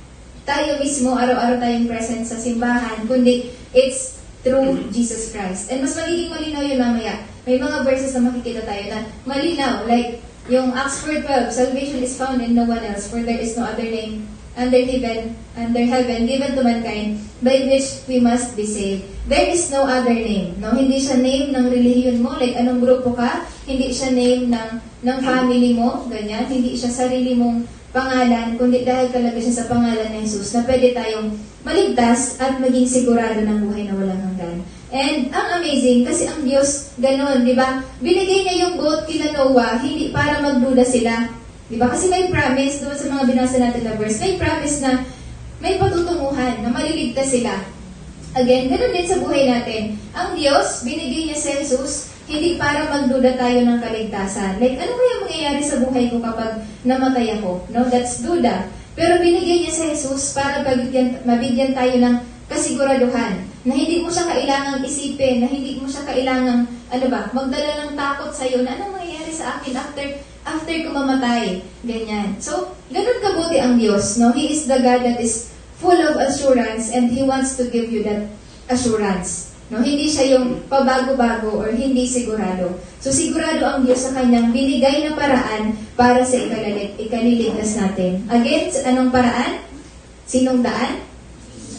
tayo mismo, araw-araw tayong present sa simbahan, kundi it's through Jesus Christ. And mas magiging malinaw yun mamaya. May mga verses na makikita tayo na malinaw, like yung Acts 4:12, salvation is found in no one else, for there is no other name under heaven given to mankind by which we must be saved. There is no other name. No, hindi siya name ng relihiyon mo, like anong grupo ka, hindi siya name ng family mo, ganyan, hindi siya sarili mong pangalan, kundi dahil talaga siya sa pangalan ng Jesus na pwede tayong maligtas at maging sigurado ng buhay na walang hanggan. And ang amazing, kasi ang Diyos, ganun, di ba? Binigay niya yung boat kila Noah, hindi para magduda sila. Di ba? Kasi may promise, doon sa mga binasa natin na verse, may promise na may patutunguhan, na maliligtas sila. Again, ganun din sa buhay natin. Ang Diyos, binigay niya sa Jesus, hindi para magduda tayo ng kaligtasan. Like, ano kaya mangyayari sa buhay ko kapag namatay ako? No, that's duda. Pero binigay niya sa Jesus para mabigyan tayo ng kasiguraduhan na hindi mo siya kailangang isipin, na hindi mo siya kailangang, magdala ng takot sa'yo na anong mangyayari sa akin after ko mamatay. Ganyan. So, ganun kabuti ang Diyos. No? He is the God that is full of assurance and He wants to give you that assurance. No, hindi siya yung pabago-bago or hindi sigurado. So sigurado ang Diyos sa kanyang binigay na paraan para sa ikaliligtas natin. Again, anong paraan? Sinong daan?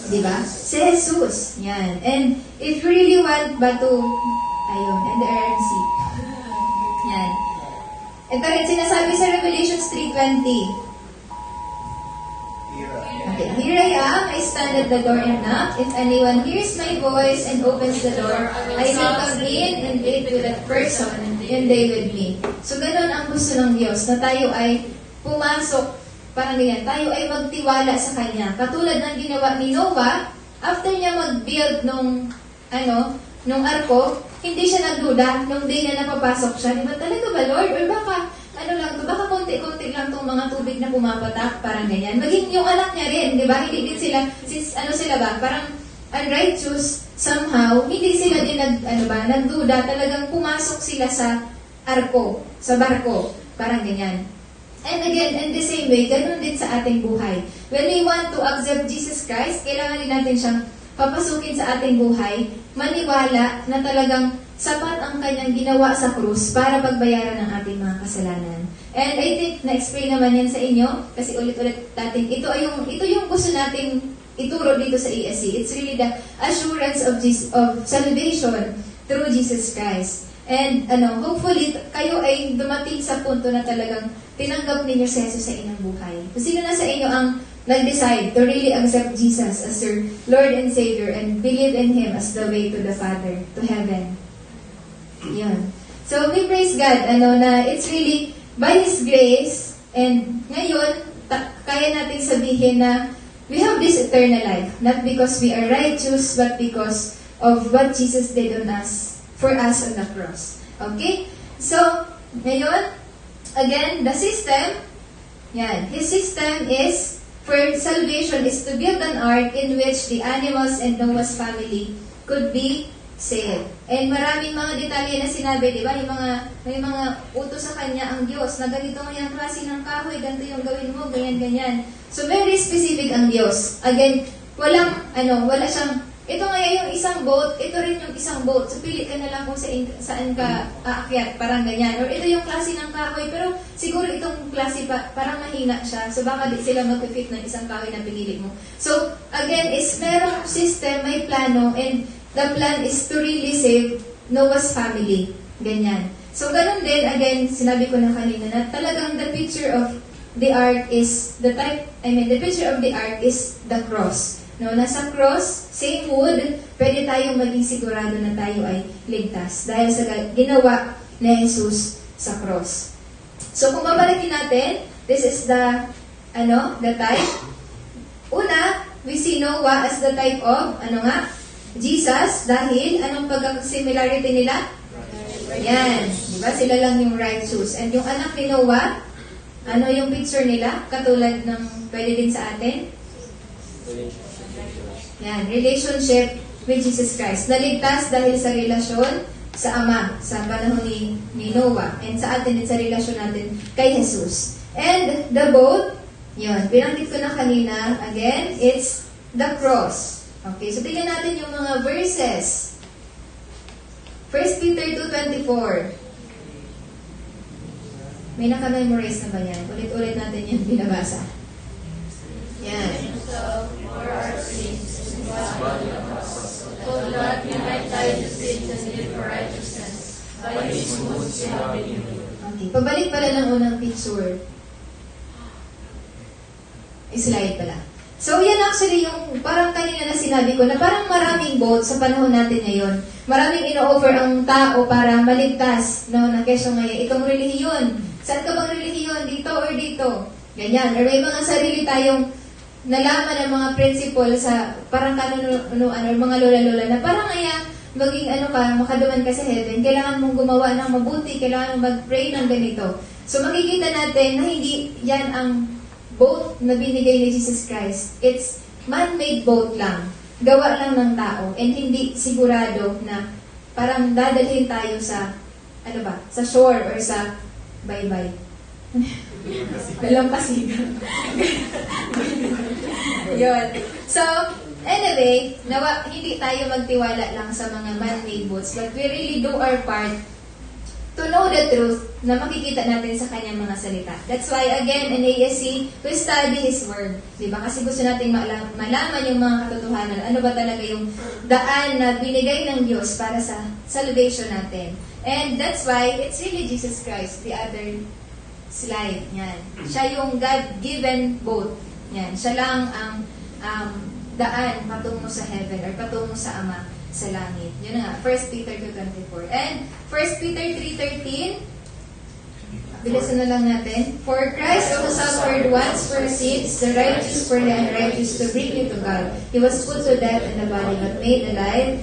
Diba? Si Jesus. Yan. And if you really want ayun, and the RMC. Yan. Ito rin sinasabi sa Revelations 3:20. Okay, here I am, I stand at the door and knock. If anyone hears my voice and opens the door, I will come in and eat with that person and they with me. So ganun ang gusto ng Diyos, na tayo ay pumasok, parang ganyan, tayo ay magtiwala sa Kanya. Katulad ng ginawa ni Noah, after niya mag-build nung arko, hindi siya nagduda nung day na napapasok siya. Diba talaga ba, Lord? Or baka konti-konti lang itong mga tubig na pumapatak, parang ganyan. Maging yung anak niya rin, di ba? Hindi din sila, parang unrighteous, somehow, hindi sila din nagduda, talagang pumasok sila sa arko, sa barko, parang ganyan. And again, in the same way, ganun din sa ating buhay. When we want to accept Jesus Christ, kailangan din natin siyang papasukin sa ating buhay, maniwala na talagang sapat ang kanyang ginawa sa krus para pagbayaran ng ating mga kasalanan. And I think na-explain naman yan sa inyo kasi ulit-ulit natin ito yung gusto nating ituro dito sa ESC. It's really the assurance of salvation through Jesus Christ. And hopefully kayo ay dumating sa punto na talagang tinanggap ninyo si Jesus sa inyong buhay. Kung sino na sa inyo ang nag-decide to really accept Jesus as your Lord and Savior and believe in Him as the way to the Father, to heaven. Yan. So, we praise God, na it's really by His grace, and ngayon, kaya natin sabihin na we have this eternal life, not because we are righteous, but because of what Jesus did on us, for us on the cross. Okay? So, ngayon, again, the system, His system is, for salvation, is to build an ark in which the animals and Noah's family could be saved. And maraming mga detalye na sinabi, di ba? May mga utos sa kanya ang Diyos na ganito ang klase ng kahoy, ganito yung gawin mo, ganyan. So very specific ang Diyos. Again, wala siyang, ito nga yung isang boat, ito rin yung isang boat. So pili ka na lang kung saan ka aakyat, parang ganyan. Or ito yung klase ng kahoy, pero siguro itong klase parang mahina siya. So baka di sila mag-fit ng isang kahoy na pinili mo. So again, is merong system, may plano, and the plan is to really save Noah's family. Ganyan. So, ganun din, again, sinabi ko na kanina na talagang the picture of the ark is the picture of the ark is the cross. No, nasa cross, same wood, pwede tayong maging sigurado na tayo ay ligtas dahil sa ginawa ni Jesus sa cross. So, kung babalikin natin, this is the type. Una, we see Noah as the type of, ano nga? Jesus, dahil anong pagkakasimilarity nila? Yan. Diba? Sila lang yung righteous. And yung anak ni Noah, ano yung picture nila? Katulad ng pwede din sa atin? Yan. Relationship with Jesus Christ. Naligtas dahil sa relasyon sa Ama, sa panahon ni Noah. And sa atin, sa relasyon natin kay Jesus. And the boat, yun, pinanggit ko na kanina, again, it's the cross. Okay, so tingnan natin yung mga verses. 1 Peter 2:24. May naka-memorize na ba yan? Ulit-ulit natin yung binabasa. Yan. So, for our sins, God's body of us, so that we might die to sins and live for righteousness. By His wounds you have been healed. Okay, pabalik pala ng unang picture. Slide pala. So, yan actually yung parang kanina na sinabi ko na parang maraming boat sa panahon natin ngayon. Maraming ino-offer ang tao para maligtas, no, na kesyo ngayon. Itong relihiyon. Saan ka bang relihiyon? Dito or dito? Ganyan. Or may mga sarili tayong nalaman ng mga principle sa parang kanunuan or mga lola-lola na parang maging makaduman ka sa heaven, kailangan mong gumawa ng mabuti, kailangan mong mag-pray ng ganito. So, makikita natin na hindi yan ang boat na binigay ni Jesus Christ. It's man-made boat lang. Gawa lang ng tao. And hindi sigurado na parang dadalhin tayo sa, sa shore or sa bye-bye. Dalampasigan. Yun. So, anyway, hindi tayo magtiwala lang sa mga man-made boats, but we really do our part to know the truth na makikita natin sa kanyang mga salita. That's why, again, in ASC, we study His Word. Diba? Kasi gusto natin malaman yung mga katotohanan. Ano ba talaga yung daan na binigay ng Diyos para sa salvation natin. And that's why, it's really Jesus Christ, the other slide. Yan. Siya yung God-given boat. Yan. Siya lang ang daan patungo sa heaven or patungo sa Ama sa langit. Yun nga, 1 Peter 2:24. And 1 Peter 3:13, bilisan na lang natin. For Christ also suffered once for sins, the righteous for the unrighteous, to bring you to God. He was put to death in the body, but made alive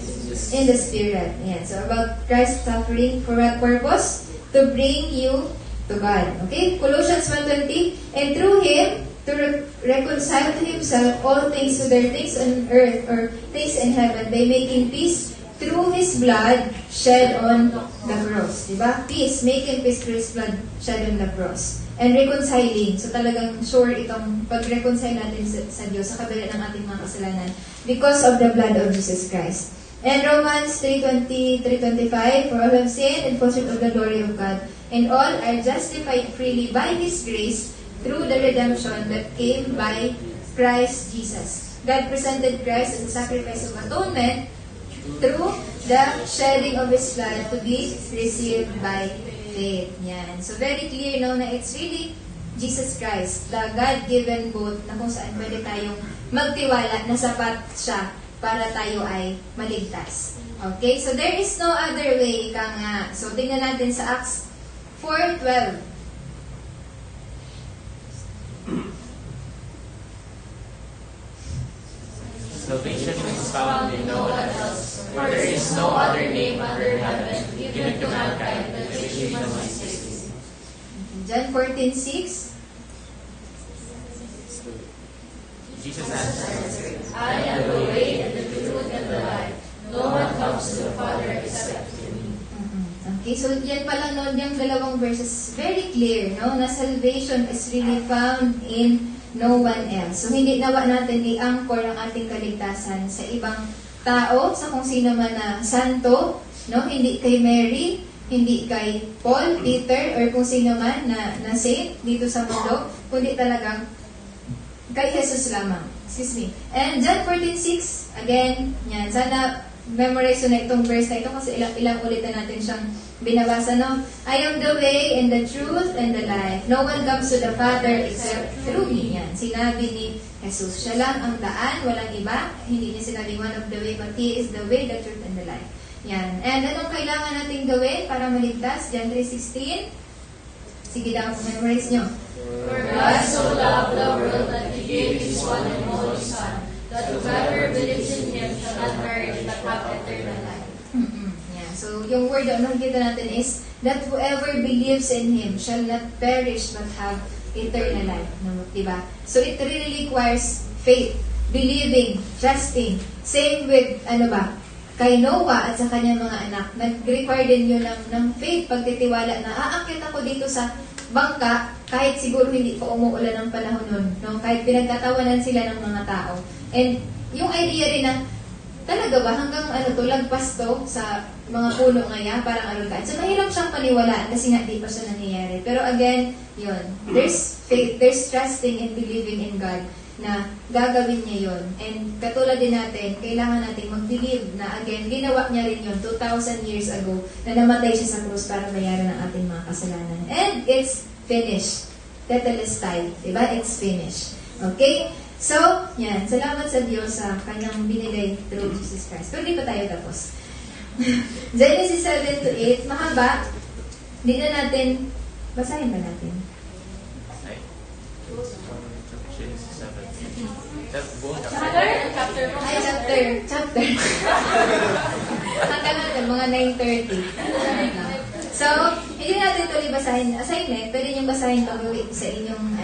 in the spirit. Yeah. So about Christ suffering, for what purpose? To bring you to God. Okay? Colossians 1:20, and through Him, to reconcile to Himself all things, whether things on earth or things in heaven, by making peace through His blood shed on the cross. Diba? Peace, making peace through His blood shed on the cross. And reconciling. So talagang sure itong pag-reconcile natin sa Diyos sa kabila ng ating mga kasalanan because of the blood of Jesus Christ. And Romans 3:20, 3:25, for all have sinned and fall short of the glory of God, and all are justified freely by His grace through the redemption that came by Christ Jesus. God presented Christ as a sacrifice of atonement through the shedding of His blood to be received by faith. Yan. So very clear now na it's really Jesus Christ, the God-given boat na kung saan pwede tayong magtiwala na sapat siya para tayo ay maligtas. Okay? So there is no other way, ika nga. So tingnan natin sa Acts 4:12. Salvation is found in no one else, for there is no other name under heaven given to mankind that we must be saved. John 14:6. Jesus answered, I am the way and the truth and the life. No one comes to the Father except through me. Okay, so yan pala no, yung dalawang verses, very clear, no, na salvation is really found in no one else. So, hindi nawa natin i-anchor ang ating kaligtasan sa ibang tao, sa kung sino man na santo, no? Hindi kay Mary, hindi kay Paul, Peter, or kung sino man na saint dito sa mundo, kundi talagang kay Jesus lamang. Excuse me. And John 14:6, again, yan, sana memorize na itong verse na ito kasi ilang ulit na natin siyang binabasa, no? I am the way and the truth and the life. No one comes to the Father except through me. Yan. Sinabi ni Jesus. Siya lang ang daan, walang iba. Hindi niya sinabi one of the way, but He is the way, the truth, and the life. Yan. And anong kailangan nating gawin para maligtas? John 3:16. Sige daw, memorize nyo. For God so loved the world that He gave His one and only Son, that whoever believes in him shall not perish but have eternal life. Yeah. So, yung word na nakikita natin is that whoever believes in Him shall not perish but have eternal life. No? Diba? So, it really requires faith, believing, trusting. Same with, kay Noah at sa kanyang mga anak. Nag-require din yun ng faith, pagtitiwala na aakit ako dito sa bangka kahit siguro hindi pa umuulan ng panahon nun. No? Kahit pinagtatawanan sila ng mga tao. And yung idea rin na talaga ba hanggang lagpas to sa mga puno ngaya, parang kahit. So, mahirap siyang paniwalaan kasi nga di pa siya nangyayari. Pero again, yun, there's faith, there's trusting and believing in God na gagawin niya yun. And katulad din natin, kailangan natin mag-believe na again, ginawa niya rin yun 2,000 years ago na namatay siya sa krus para bayaran ang ating mga kasalanan. And it's finished. Tetelestai. Diba? It's finished. Okay? So, yan. Salamat sa Diyos sa kanyang binigay through Jesus Christ. Pero di pa tayo tapos. Genesis 7 to 8, mahaba. Di na natin, basahin ba natin? Genesis 7. Chapter. Hanggang natin, mga 9:30. So, hindi natin tuloy basahin. Assignment, pwede niyong basahin pag sa inyong,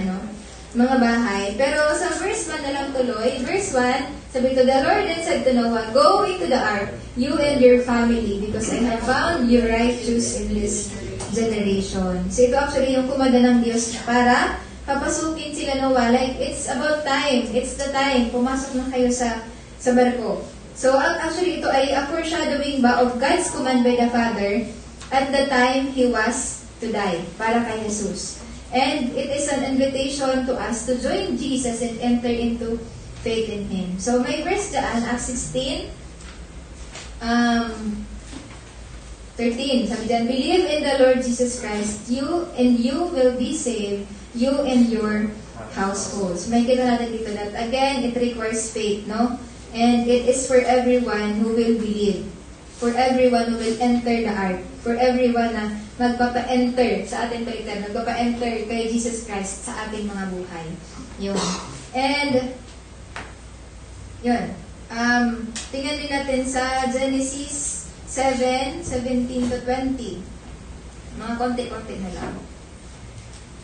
mga bahay. Pero sa verse 1 na lang tuloy. Verse 1, sabi ito, the Lord then said to Noah, go into the ark, you and your family, because I have found you righteous in this generation. So ito actually yung kumanda ng Diyos para papasukin sila Noah. Like, it's about time. It's the time. Pumasok na kayo sa barko. So actually ito ay a foreshadowing ba of God's command by the Father at the time He was to die para kay Jesus. And it is an invitation to us to join Jesus and enter into faith in Him. So may verse dyan, Acts 16, 13. Sabi dyan, believe in the Lord Jesus Christ, you will be saved, you and your households. May kita natin dito that again, it requires faith, no? And it is for everyone who will believe. For everyone who will enter the ark. For everyone na magpapa-enter sa ating baliktad, magpapa-enter kay Jesus Christ sa ating mga buhay. Yun. And, yun. Tingnan din natin sa Genesis 7:17 to 20. Mga konti-konti na lang.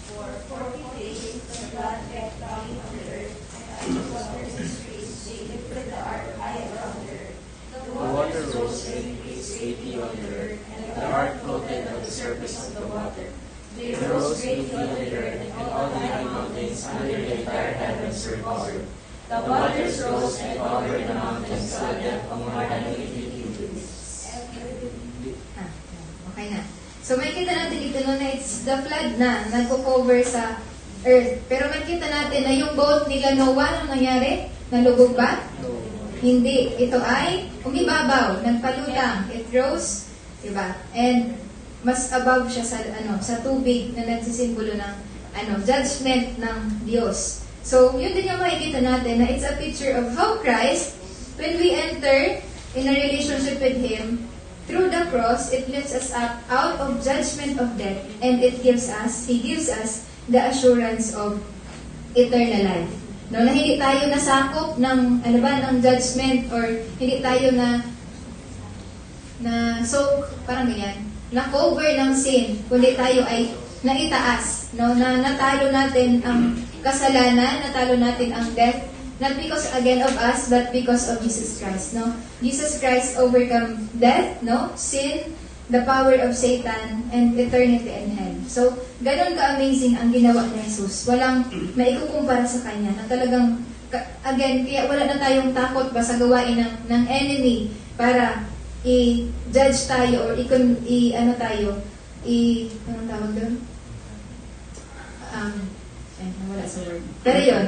For 40 days the flood kept coming on the earth, and the waters increased, they lifted the ark high above the earth. The water rose and increased greatly on the earth, and the ark floated on the surface of the water. They rose greatly on the earth, and all the high mountains under the entire heavens were covered. The waters rose and covered the mountains to a depth of more than 80 cubits. Okay na. So makikita natin dito no, na it's the flood na nagko-cover sa earth. Pero makikita natin na yung boat nila Noah, anong nangyari? Nalubog ba? Hindi. Ito ay umibabaw, nagpalutang. It rose, diba? And mas above siya sa tubig na nagsisimbolo ng judgment ng Diyos. So, yun din yung makikita natin na it's a picture of how Christ, when we enter in a relationship with Him, through the cross, it lifts us up out of judgment of death, and He gives us the assurance of eternal life. No, na hindi tayo nasakop ng ng judgment, or hindi tayo so parang ganyan, na cover ng sin, kundi tayo ay naitaas, no, na natalo natin ang kasalanan, natalo natin ang death, not because again of us, but because of Jesus Christ, no? Jesus Christ overcome death, no? Sin, the power of Satan, and eternity in hell. So, ganun ka-amazing ang ginawa ni Jesus. Walang maikukumpara sa Kanya, na talagang, again, kaya wala na tayong takot ba sa gawain ng enemy para i-judge tayo, or anong tawag doon? Wala sa word. Pero yun,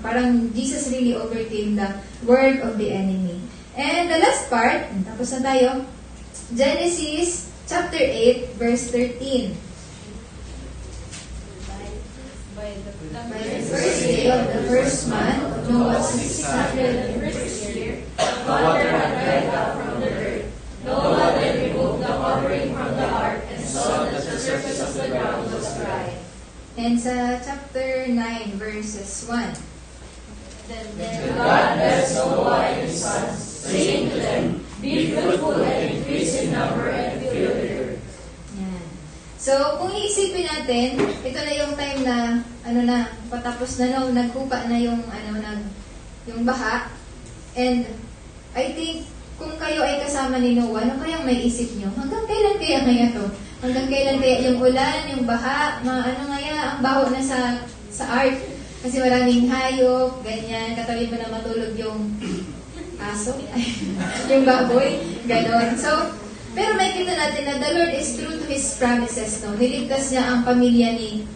parang Jesus really overcame the work of the enemy. And the last part, tapos na tayo, Genesis chapter 8, verse 13. By the By the first day of the first month, Noah's 601st year, The water had dried up from the earth. Noah then removed the covering from the ark and saw that the surface of the ground was dry. And sa chapter 9, verses 1. Then God blessed Noah and his sons, saying to them, "Be fruitful and increase in number and fill the earth." Yan. So, kung iisipin natin, ito na yung time na, patapos na nagkupa na yung baha. And, I think, kung kayo ay kasama ni Noah, ano kayang may isip nyo? Hanggang kailan kaya to? Hanggang kailan kaya yung ulan, yung baha, ang baho na sa ark? Kasi maraming hayop, ganyan, katabi mo na matulog yung aso, yung baboy, ganon. So, pero may kita natin na the Lord is true to His promises, no? Niligtas niya ang pamilya ni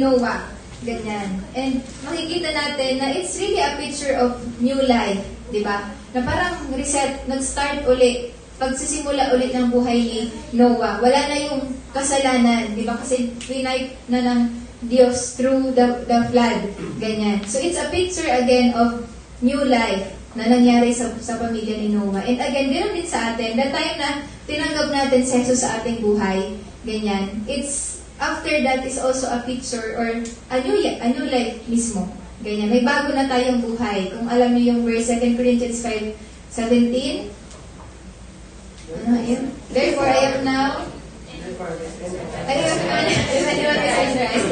Noah, ganyan. And makikita natin na it's really a picture of new life, di ba? Na parang reset, nag-start uli, pagsisimula ulit ng buhay ni Noah. Wala na yung kasalanan, di ba? Kasi wipe na ng Diyos through the flood, ganyan. So it's a picture again of new life na nangyari sa pamilya ni Noah. And again, ganoon din sa atin, the time na tinanggap natin si Jesus sa ating buhay, ganyan, it's, after that is also a picture or a new life mismo. Ganyan, may bago na tayong buhay. Kung alam niyo yung verse 2 Corinthians 5:17, yun? Therefore, I am now the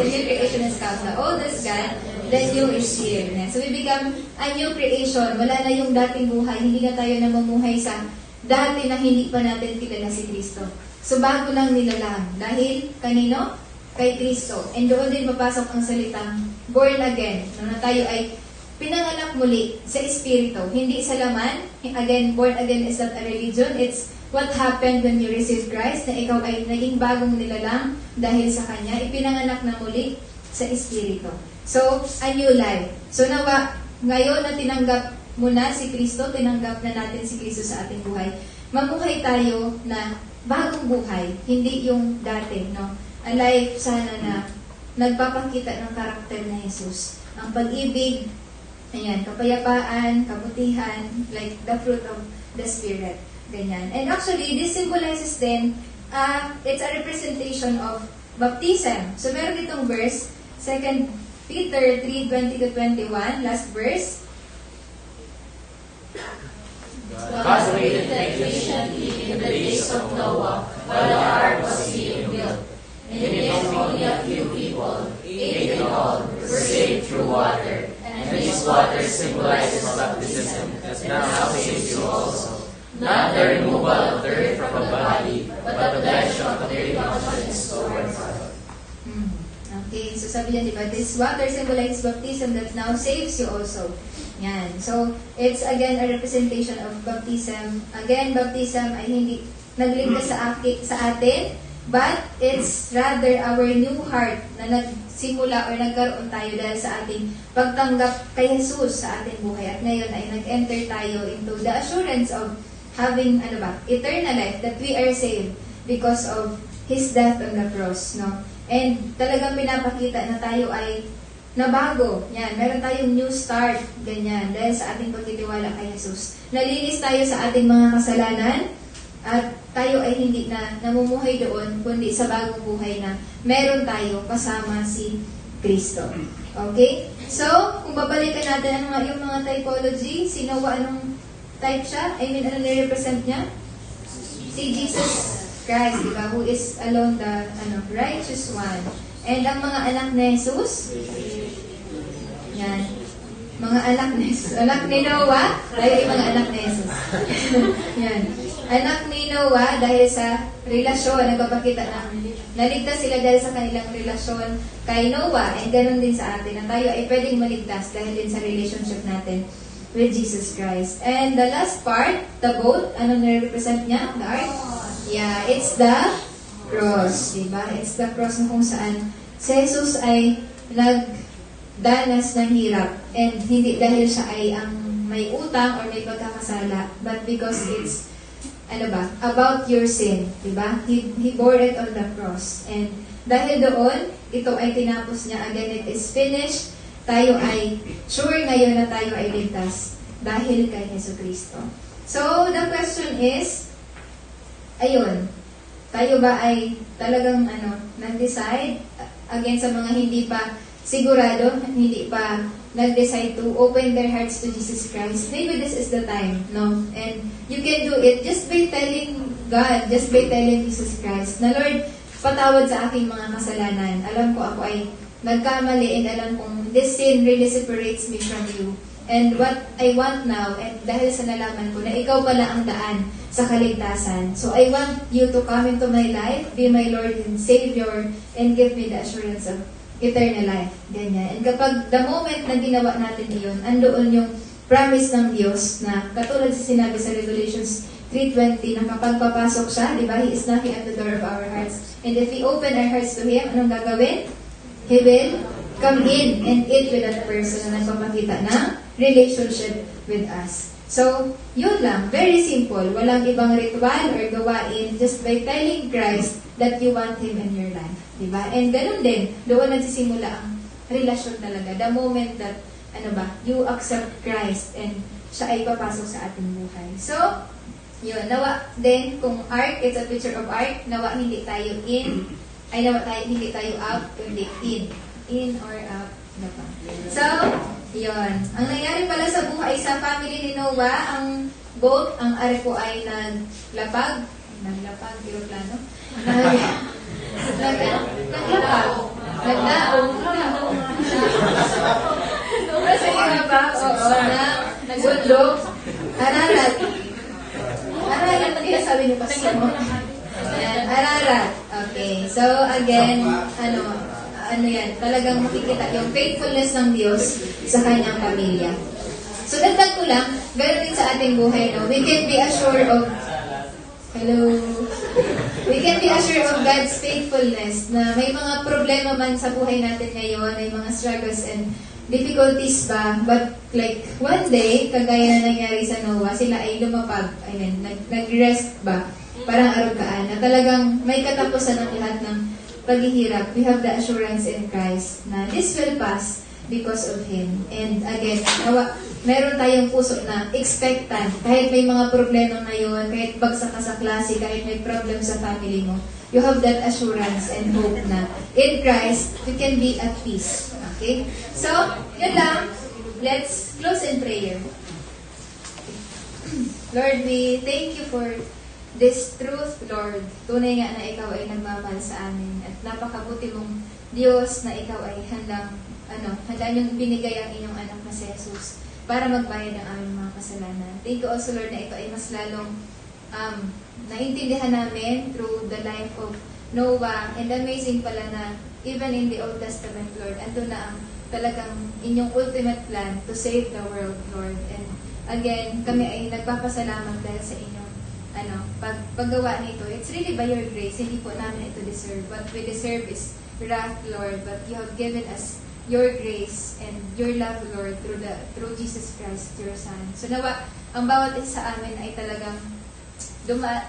new creation has come. The old is gone, the new is here. So we become a new creation. Wala na yung dating buhay. Hindi na tayo namumuhay sa dati na hindi pa natin kilala si Kristo. So bago lang nilalang. Dahil kanino? Kay Kristo. And doon din papasok ang salitang born again. Na tayo ay pinanganak muli sa Espiritu. Hindi sa laman. Again, born again is not a religion. It's what happened when you received Christ, na ikaw ay naging bagong nilalang dahil sa Kanya, ipinanganak na muli sa Espiritu. So, a new life. So, ngayon na tinanggap mo na si Kristo, tinanggap na natin si Kristo sa ating buhay, mamuhay tayo na bagong buhay, hindi yung dati, no? A life sana na nagpapakita ng karakter na Jesus. Ang pag-ibig, ayan, kapayapaan, kabutihan, like the fruit of the Spirit. Ganyan. And actually, this symbolizes then, it's a representation of baptism. So, meron ditong verse, 2 Peter 3:20-21, last verse. God waited patiently in the days of Noah while the ark was being built. In it only a few people, 8 in all, were saved through water. And this water symbolizes baptism, that now saves you also. Not the removal of dirt from a body, but the pledge of a dirty conscience towards God. Okay, so sabi niya, diba, this water symbolizes baptism that now saves you also. Yan. So, it's again a representation of baptism. Again, baptism ay hindi nagligtas sa atin, but it's rather our new heart na nagsimula or nagkaroon tayo dahil sa ating pagtanggap kay Jesus sa ating buhay. At ngayon ay nag-enter tayo into the assurance of having, eternal life, that we are saved because of His death on the cross, no? And talagang pinapakita na tayo ay nabago. Yan, meron tayong new start, ganyan, dahil sa ating pagtitiwala kay Jesus. Nalinis tayo sa ating mga kasalanan, at tayo ay hindi na namumuhay doon, kundi sa bagong buhay na meron tayo kasama si Kristo. Okay? So, kung babalikan natin yung mga typology, sino ba anong type siya? I mean, ano nire-represent niya? Si Jesus Christ, diba? Who is alone the righteous one. And ang mga anak ni Jesus? Yan. Mga anak ni Jesus. Anak ni Noah, dahil yung mga anak ni Jesus. Yan. Anak ni Noah, dahil sa relasyon, nagpapakita na naligtas sila dahil sa kanilang relasyon kay Noah. And ganun din sa atin, na tayo ay pwedeng maligtas dahil din sa relationship natin with Jesus Christ. And the last part, the boat, ano nire-represent niya? The ark? Yeah, it's the cross. Diba? It's the cross na kung saan si Jesus ay nagdanas ng hirap. And hindi dahil siya ay ang may utang or may pagkakasala, but because it's about your sin. Diba? He bore it on the cross. And dahil doon, ito ay tinapos niya. Again, it is finished. Tayo ay sure ngayon na tayo ay ligtas dahil kay Jesucristo. So, the question is, ayun, tayo ba ay talagang nag-decide again sa mga hindi pa sigurado, hindi pa nag-decide to open their hearts to Jesus Christ, maybe this is the time, no? And you can do it just by telling God, just by telling Jesus Christ, na Lord, patawad sa aking mga kasalanan. Alam ko ako ay nagkamali and alam kong this sin really separates me from you. And what I want now, and dahil sa nalaman ko na ikaw pala ang daan sa kaligtasan. So I want you to come into my life, be my Lord and Savior, and give me the assurance of eternal life. Ganyan. And kapag the moment na ginawa natin iyon, andoon yung promise ng Diyos na katulad sa sinabi sa Revelations 3:20 na kapag papasok siya, di ba, He is knocking at the door of our hearts. And if we open our hearts to Him, anong gagawin? He will come in and eat with that person na nagpapakita ng relationship with us. So, yun lang. Very simple. Walang ibang ritual or gawain just by telling Christ that you want Him in your life. Diba? And ganun din, doon nagsisimula ang relasyon talaga. The moment that, you accept Christ and siya ay papasok sa ating buhay. So, yun. Nawa din, kung ark, it's a picture of ark, nawa hindi tayo hindi tayo out, kundi in. In or out. Diba? So, yun. Ang nangyari pala sa buhay sa family ni Noah, ang boat, ang ari po ay naglapag, aeroplano, nagdaong, kasi nga ba, nagundog, Ararat, hindi na sabi ni Pastor mo. Ararat. Okay. So, again, yan, talagang makikita yung faithfulness ng Diyos sa kanyang pamilya. So, dagdag ko lang, ganoon din sa ating buhay, no? We can be assured of We can be assured of God's faithfulness na may mga problema man sa buhay natin ngayon, may mga struggles and difficulties ba, but like one day, kagaya na nangyari sa Noah, sila ay lumapag, nag-rest ba, parang arugkaan, na talagang may katapusan ng lahat ng paghihirap. We have the assurance in Christ na this will pass because of Him. And again, meron tayong puso na expectant. Kahit may mga problema ngayon, kahit bagsak ka sa klase, kahit may problem sa family mo, you have that assurance and hope na in Christ, you can be at peace. Okay? So, yun lang. Let's close in prayer. Lord, we thank you for this truth, Lord. Tunay nga na ikaw ay nagmamahal sa amin at napakabuti mong Diyos na ikaw ay handa niyong binigay ang inyong anak na si Jesus para magbayad ng aming mga kasalanan. Thank you also, Lord, na ito ay mas lalong naintindihan namin through the life of Noah. And amazing pala na even in the Old Testament, Lord, ando na ang talagang inyong ultimate plan to save the world, Lord. And again, kami ay nagpapasalamat dahil sa inyong paggawa nito. It's really by your grace. Hindi po namin ito deserve. What we deserve is wrath, Lord. But you have given us your grace and your love, Lord, through Jesus Christ, your Son. So nawa, ang bawat isa sa amin ay talagang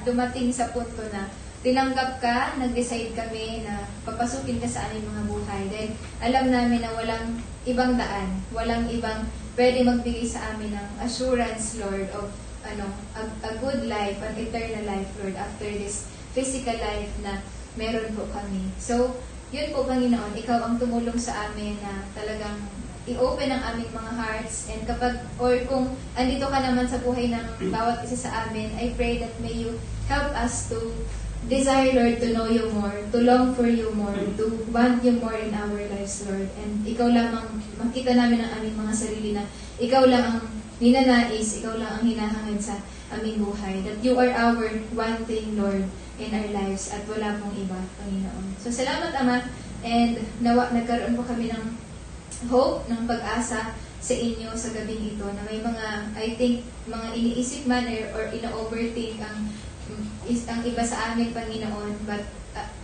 dumating sa punto na tinanggap ka, nag-decide kami na papasukin ka sa aming mga buhay. Dahil alam namin na walang ibang daan, walang ibang pwede magbigay sa amin ng assurance, Lord, of a good life, an eternal life, Lord, after this physical life na meron po kami. So, yun po, Panginoon, ikaw ang tumulong sa amin na talagang i-open ang aming mga hearts, and kung andito ka naman sa buhay ng bawat isa sa amin, I pray that may you help us to desire, Lord, to know you more, to long for you more, to want you more in our lives, Lord. And ikaw lamang, makita namin ang aming mga sarili na ikaw lang ang ninanais, ikaw lang ang hinahangad sa aming buhay. That you are our one thing, Lord, in our lives, at wala pong iba, Panginoon. So, salamat, Ama, and nagkaroon po kami ng hope, ng pag-asa sa inyo sa gabing ito, na may mga, I think, mga iniisip man or ina-overthink ang iba sa amin, Panginoon, but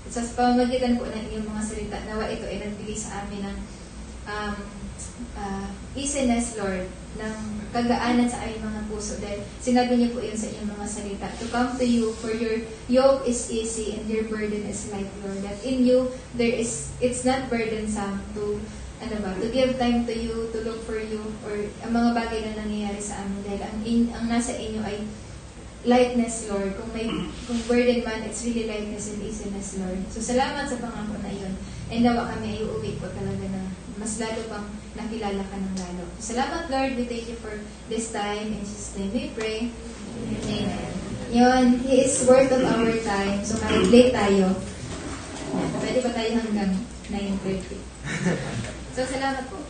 sa pamamagitan po ng inyong mga salita, nawa ito ay nagbigay sa amin ng easiness, Lord, ng kagaanan sa aming mga puso. Dahil sinabi niyo po yun sa inyong mga salita, to come to you, for your yoke is easy and your burden is light, Lord. That in you, it's not burdensome to give time to you, to look for you, or ang mga bagay na nangyayari sa amin. Dahil ang nasa inyo ay lightness, Lord. Kung burden man, it's really lightness and easiness, Lord. So, salamat sa pangako na yun. And nawa kami ay uuwi po talaga na mas lalo pang nakilala ka ng lalo. Salamat, Lord. We thank you for this time. In Jesus' name we pray. Amen. Yun, He is worth of our time. So, kahit late tayo, pwede pa tayo hanggang 9:30. So, salamat po.